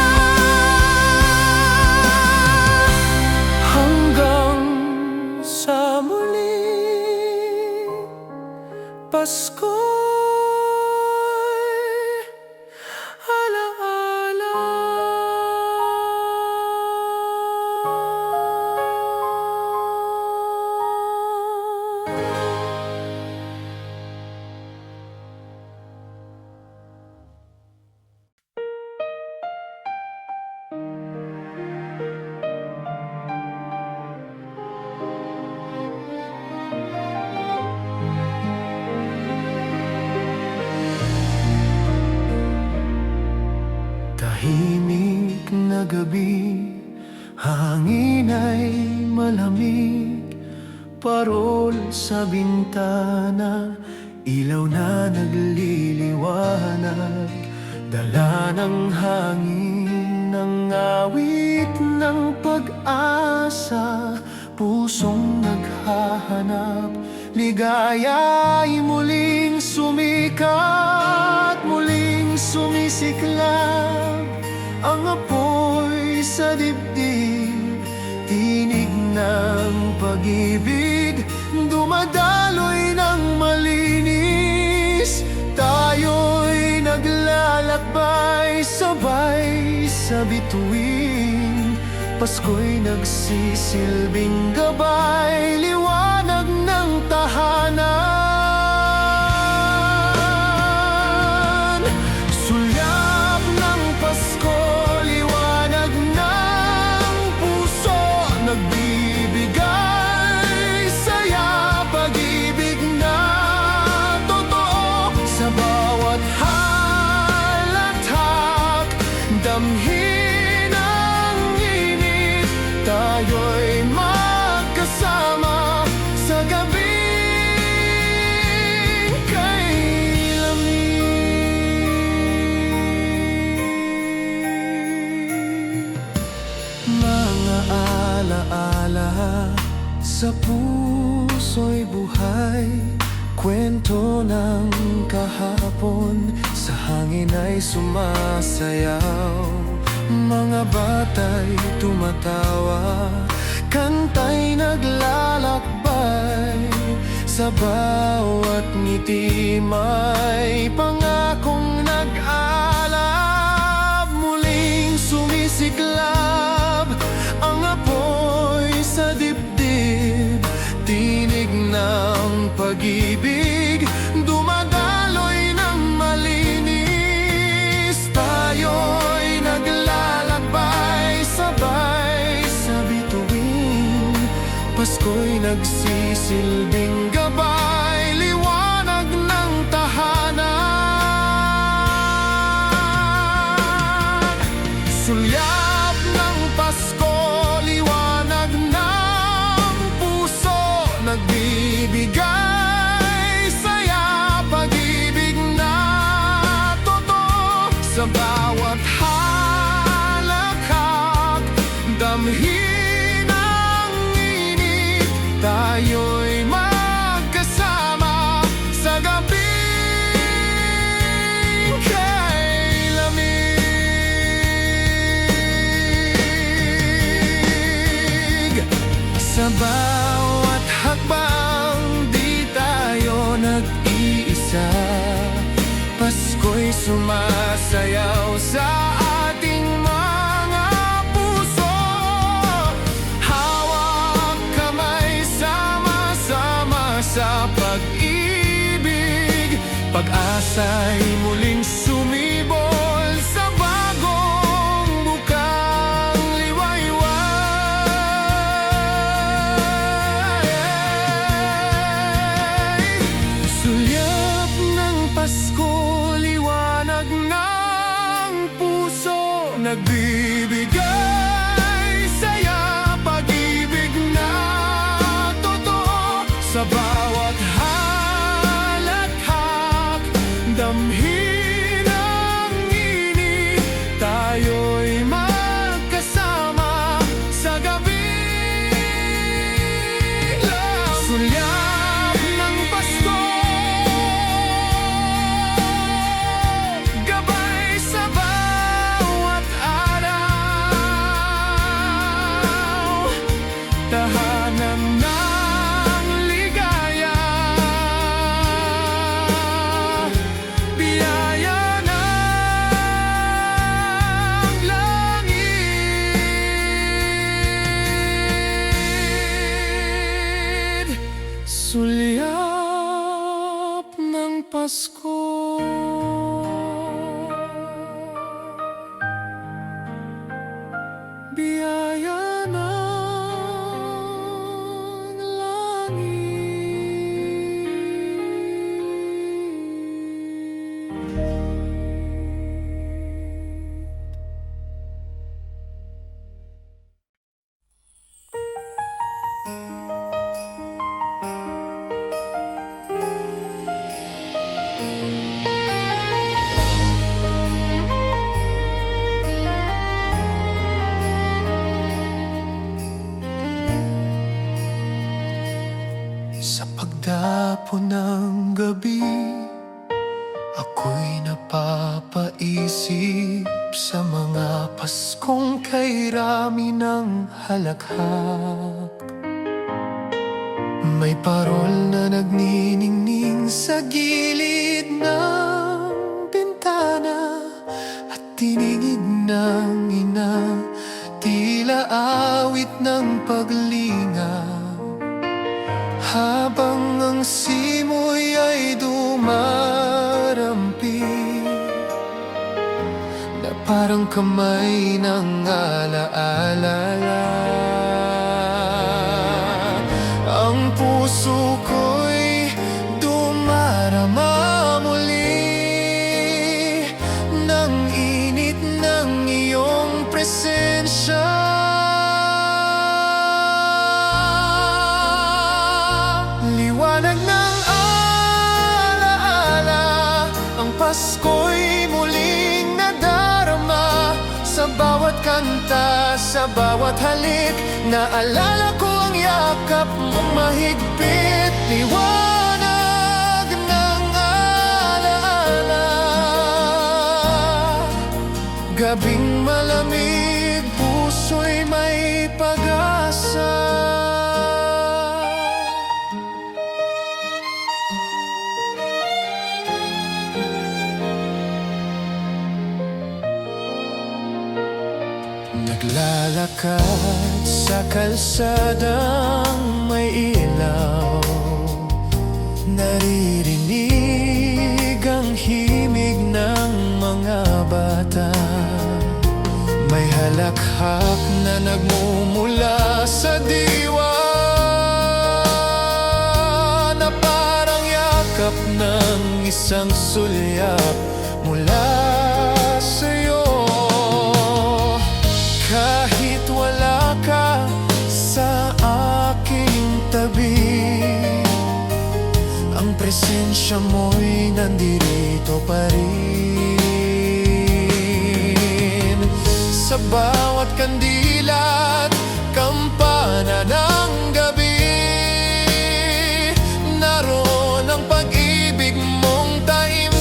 sa gabi, hangin ay malamig, parol sa bintana, ilaw na nagliliwanag, dala ng hangin ng awit ng pag-asa, pusong naghahanap, ligaya'y muling sumikat, muling sumisiklab, ang apoy sa dibdib, tinig ng pag-ibig, dumadaloy ng malinis, tayo'y naglalakbay sabay sa bituin, Pasko'y nagsisilbing gabay, liwanag ng tahanan. Sulyap ng Pasko, liwanag ng puso, nagbibigay saya, pag-ibig na totoo. Sa bawat halakhak, damhin ang init, tayo'y magkasama sa gabing kay lamig. Mga alaala sa puso'y buhay, kwento ng kahapon, sa hangin ay sumasayaw. Mga bata'y tumatawa, kanta'y naglalakbay, sa bawat ngiti may pangakong nag-alab. Muling sumisiklab ang apoy sa dibdib, tinig ng pag-ibig, dumadaloy ng malinis, tayo'y naglalakbay sabay sa bituin. Pasko'y nagsisilbing gabay, liwanag ng tahanan. Sulyap ng Pasko, liwanag ng puso, nagbibigay saya, pag-ibig na totoo. Sa bawat halakhak, damhin ang init, tayo'y magkasama sa gabing kay lamig. Sa bawat hakbang, di tayo nag-iisa, Pasko'y sumasayaw sa ating mga puso. Hawak kamay, sama-sama sa pag-ibig, pag-asa'y muling sumibol sa bagong bukang liwayway. Sulyap ng Pasko, liwanag ng puso, nagbibigay saya, pag-ibig na totoo. Sa bawat halakhak, damhin ang init, tayo'y magkasama sa gabing lamig. Sulyap ng Pasko, gabay sa bawat araw, tahanan ng ligaya, biyaya ng langit. Sulyap ng Pasko, biyaya ng langit. hapon ng gabi, ako'y napapaisip sa mga Paskong kay rami ng halakhak. May parol na nagniningning sa gilid ng bintana, at tiningig ng ina, tila awit ng paglingap, habang ang simoy ay dumarampi, na parang kamay ng alaala. Ang puso ko'y dumarama muli ng init ng iyong presensya. Liwanag ng alaala, ang Pasko'y muling nadarama. Sa bawat kanta, sa bawat halik, naalala ko ang yakap mong mahigpit. Liwanag ng alaala, gabing malamig, puso'y may pag-asa. Naglalakad sa kalsadang may ilaw, naririnig ang himig ng mga bata. May halakhak na nagmumula sa diwa, na parang yakap ng isang sulyap mula sa'yo. Kahit wala ka sa aking tabi, ang presensya mo'y nandirito pa rin. Sa bawat kandila at kampana ng gabi, naroon ang pag-ibig mong taimtim.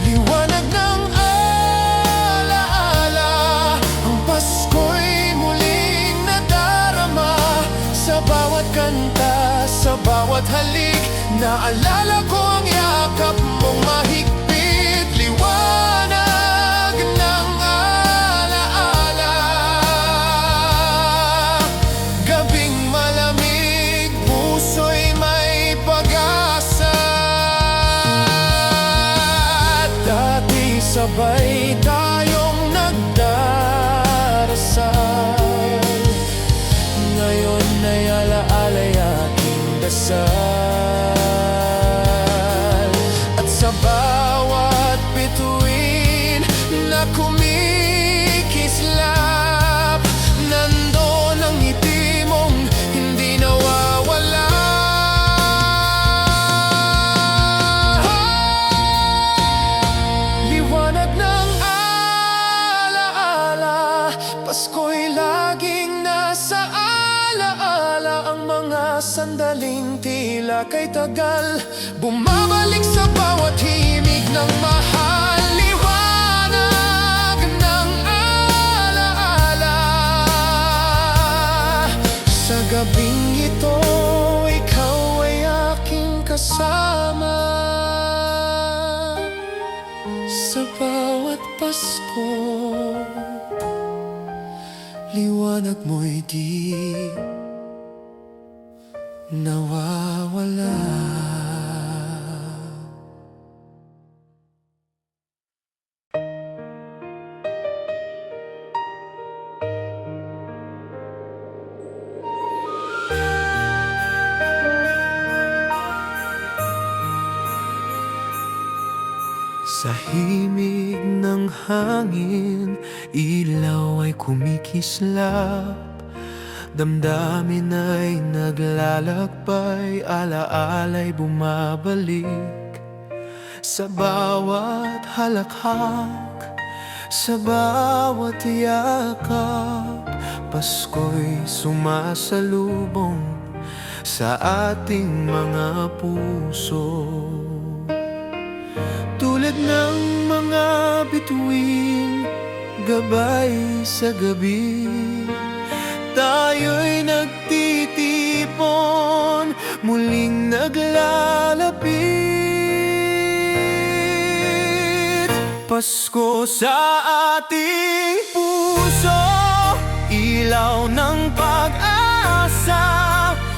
Liwanag ng alaala, ang Pasko'y muling nadarama. Sa bawat kanta, sa bawat halik, naalala ko ang yakap mong mahigpit. Liwanag ng alaala, gabing malamig, puso'y may pag-asa. Dati sabay tayong nagdarasal, ngayon ay alaala'y aking dasal. At sa bawat bituin na kumikislap, nandoon ang ngiti mong hindi nawawala. Liwanag ng alaala, Pasko'y laging nasa alaala. Ang mga sandaling tila kay tagal, bumabalik sa bawat himig ng mahal. Liwanag ng alaala, sa gabing ito, ikaw ay aking kasama. Sa bawat Pasko, liwanag mo'y di nawawala. Sa himig ng hangin, ilaw ay kumikislap, damdamin ay naglalakbay, alaala'y bumabalik. Sa bawat halakhak, sa bawat yakap, Pasko'y sumasalubong sa ating mga puso. Tulad ng mga bituin, gabay sa gabi, tayo'y nagtitipon, muling naglalapit. Pasko sa ating puso, ilaw ng pag-asa.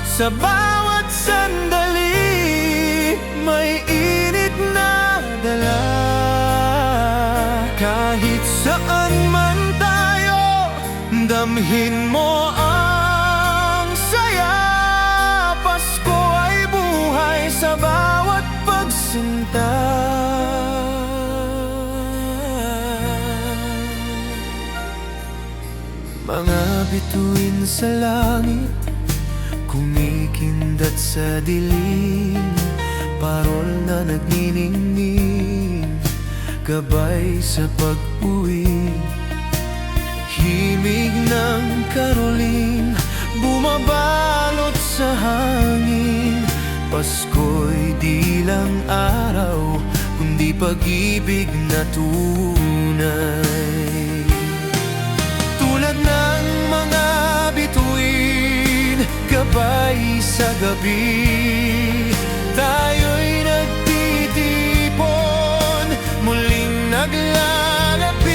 Sa bawat sandali, may init na dala. Kahit saan man tayo, damhin mo ang saya. Pasko ay buhay sa bawat pagsinta. Mga bituin sa langit, kumikindat sa dilim, parol na nagniningning, gabay sa pag-uwi. Himig ng karolin, bumabalot sa hangin. Pasko'y di lang araw, kundi pag-ibig na tunay. Tulad ng mga bituin, gabay sa gabi, tayo'y nagtitipon, muling naglalapit.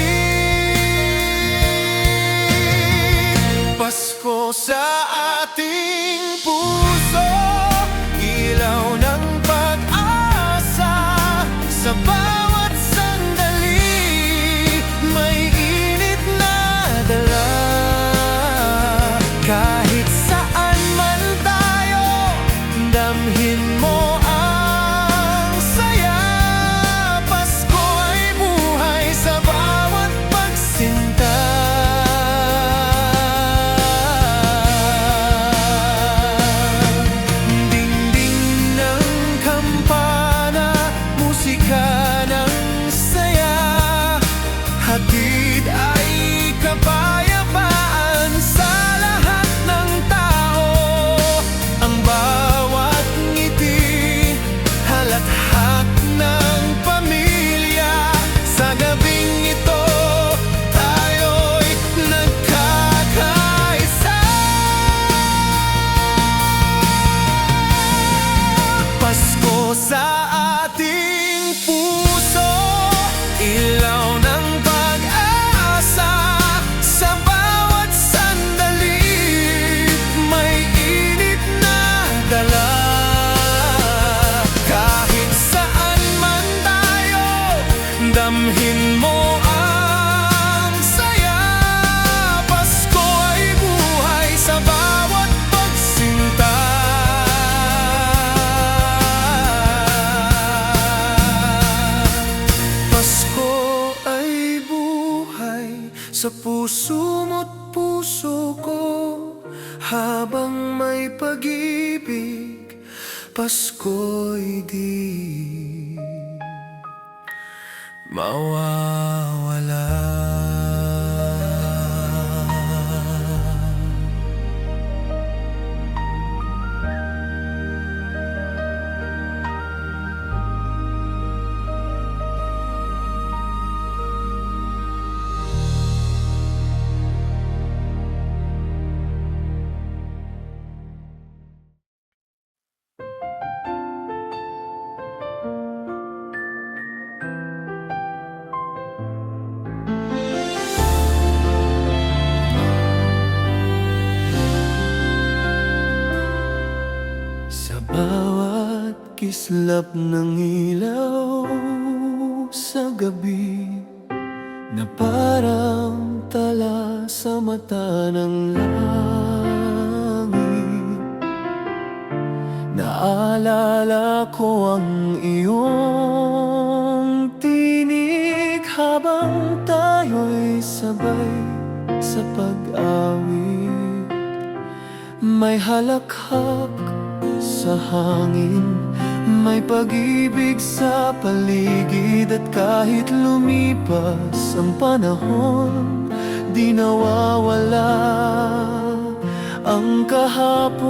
Pasko sa ating puso, ilaw ng pag-asa. Sa bawat sandali, may init na dala. Kahit saan man tayo, damhin mo ang saya. Pasko ay buhay sa bawat pagsinta. Dingding ng kampana, musika ng saya, hatid ay kapayapaan sa lahat ng tao. Ang bawat ngiti, halakhak ng pamilya. Sa gabing ito, tayo'y nagkakaisa. Pasko sa ating puso, ilaw ng pag-asa. Sa bawat sandali, may init na dala. Kahit saan man tayo, damhin mo ang saya. Pasko ay buhay sa bawat pagsinta. Pasko ay buhay sa puso mo't puso ko, habang may pag-ibig, Pasko'y di mawawala. Sa bawat kislap ng ilaw sa gabi, na parang tala sa mata ng langit, naalala ko ang iyong tinig habang tayo'y sabay sa pag-awit. May halakhak sa hangin, may pag-ibig sa paligid. At kahit lumipas ang panahon, di nawawala ang kahapon.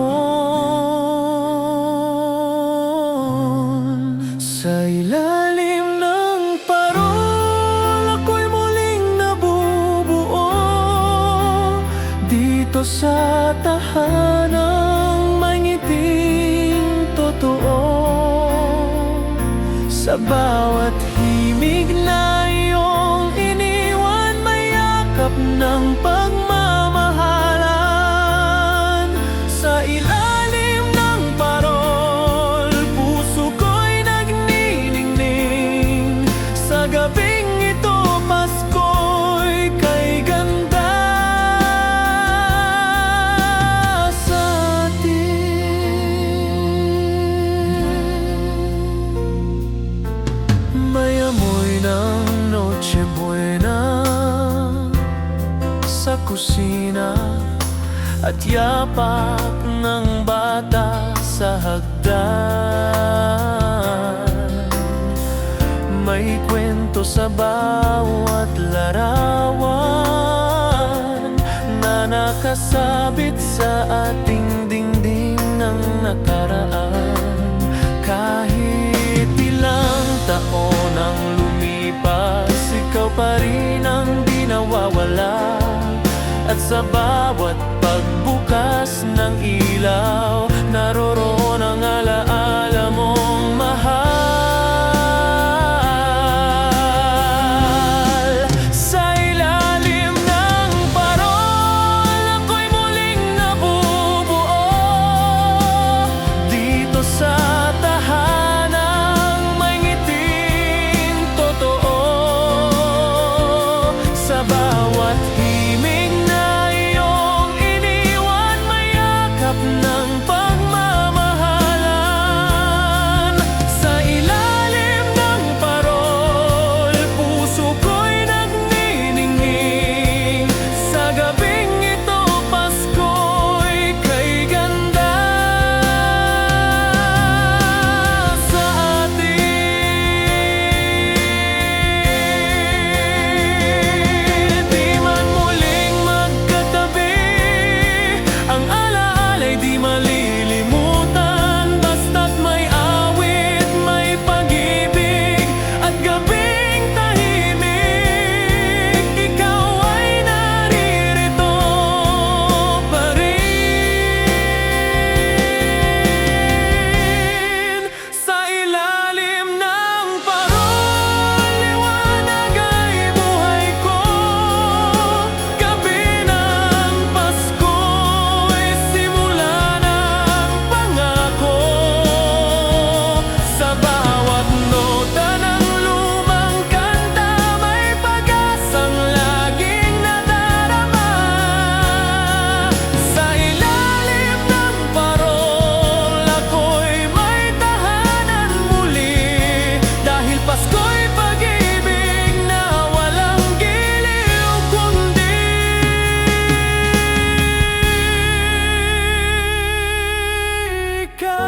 Sa ilalim ng parol, ako'y muling nabubuo dito sa tahanang may ngiting totoo. Sa bawat himig na iyong iniwan, may yakap ng pagmamahalan. Sa ilalim ng parol, puso ko'y nagniningning. Sa gabing ito, Pasko'y kay ganda sa atin. May amoy ng Noche Buena sa kusina at yapak ng bata sa hagdan. May kwento sa bawat larawan na nakasabit sa ating dingding ng nakaraan. Kahit ilang taon ang lumipas, ikaw pa rin ang di nawawala. At sa bawat pagbukas ng ilaw, naroroon ang alaala mong mahal. Sa ilalim ng parol, ako'y muling nabubuo dito sa tahanang may ngiting totoo. Sa bawat himig na iyong iniwan, may yakap ng pagmamahalan. Sa ilalim ng parol, puso ko'y nagniningning. Sa gabing ito, Pasko'y kay ganda sa atin. Di man muling magkatabi, ang alaala'y di malilimutan. Basta't may awit, may pag-ibig at gabing tahimik, ikaw ay naririto pa rin. Sa ilalim ng parol, liwanag ay buhay ko. Gabi ng Pasko'y simula ng pangako. Sa bawat nota ng lumang kanta, may pag-asang laging nadarama. Sa ilalim ng parol, ako'y may tahanan muli. Dahil Pasko'y pag-ibig na walang giliw kundi ikaw.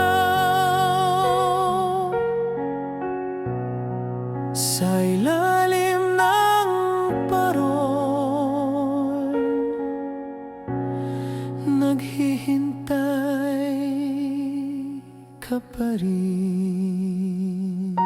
Sa ilalim ng parol, naghihintay ka pa rin.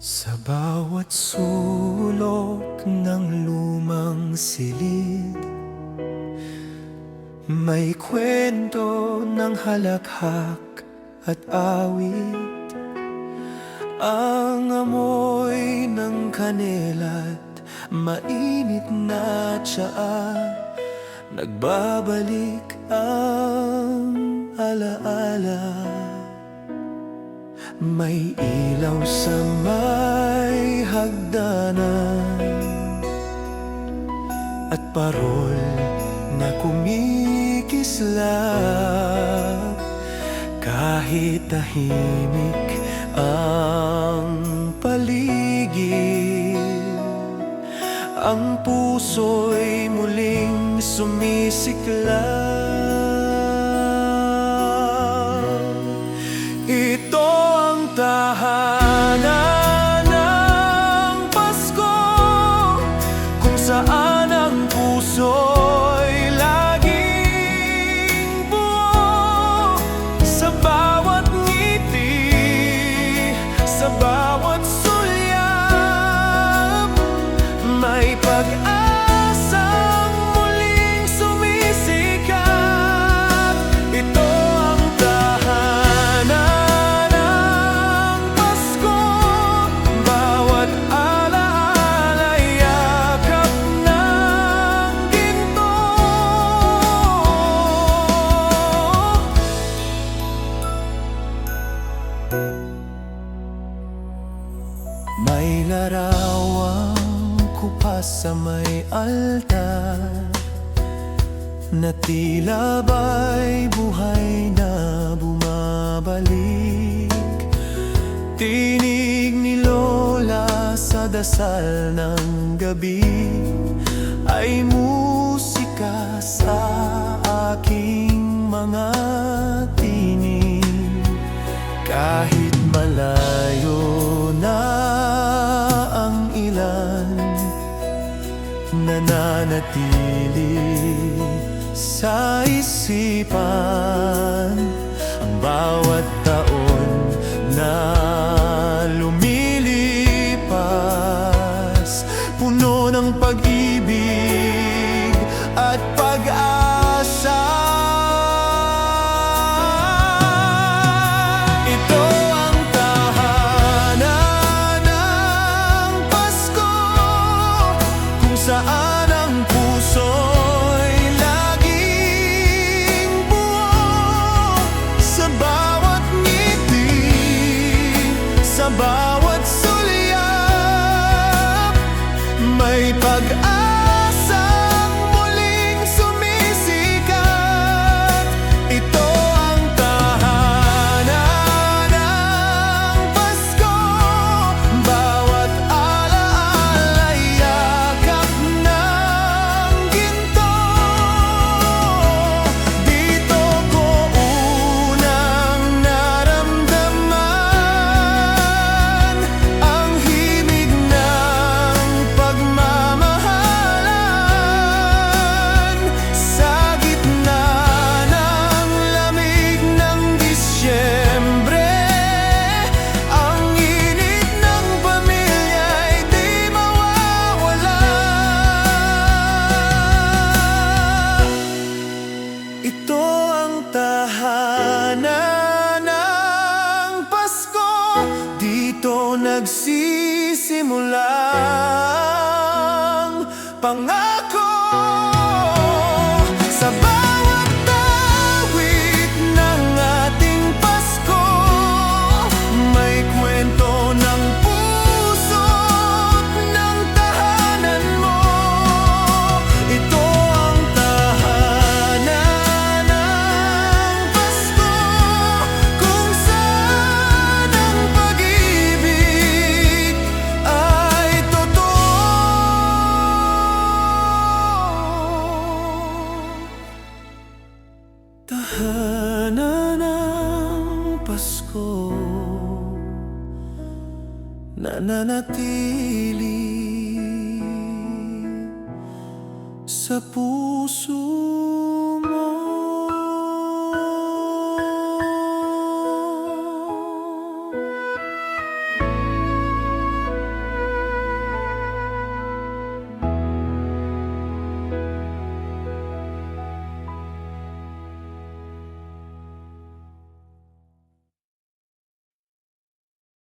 Sa bawat sulok ng lumang silid, may kwento ng halakhak at awit. Ang amoy ng kanela't mainit na tsaa, nagbabalik ang alaala. May ilaw sa may hagdanan at parol na kumikislap. Kahit tahimik ang paligid, ang puso'y muling sumisiklab. Ito ang tahanan ng Pasko, kung saan ang puso'y laging buo. Sa bawat ngiti, sa bawat sulyap, may pag-asang muling sumisikat. Ito ang tahanan ng Pasko, bawat alaala'y yakap ng ginto. May larawang kupas sa may altar na tila ba'y buhay na bumabalik. Tinig ni Lola sa dasal ng gabi ay musika sa aking mga tinig. Kahit malayo na ang ilan, nananatili sa isipan ang bawat taon na lumilipas, puno ng pag-ibig at pag-asa. Ito ang tahanan ng Pasko, kung saan ang puso'y laging buo. Sa bawat ngiti, sa bawat sulyap, may pag-asang muling sumisikat. Ito ang tahanan ng Pasko, bawat alaala'y yakap ng ginto. Dito ko unang naramdaman ang himig ng pagmamahalan. Sa gitna ng lamig ng Disyembre, ang init ng pamilya'y di mawawala. Ito ang tahanan ng Pasko, dito nagsisimula ang pangako. Sa bawat awit ng ating Pasko, may kwento ng puso't ng tahanan mo. Ito ang tahanan ng Pasko, kung saan ang pag-ibig ay totoo. Tahanan ng Pasko, nananatili sa puso.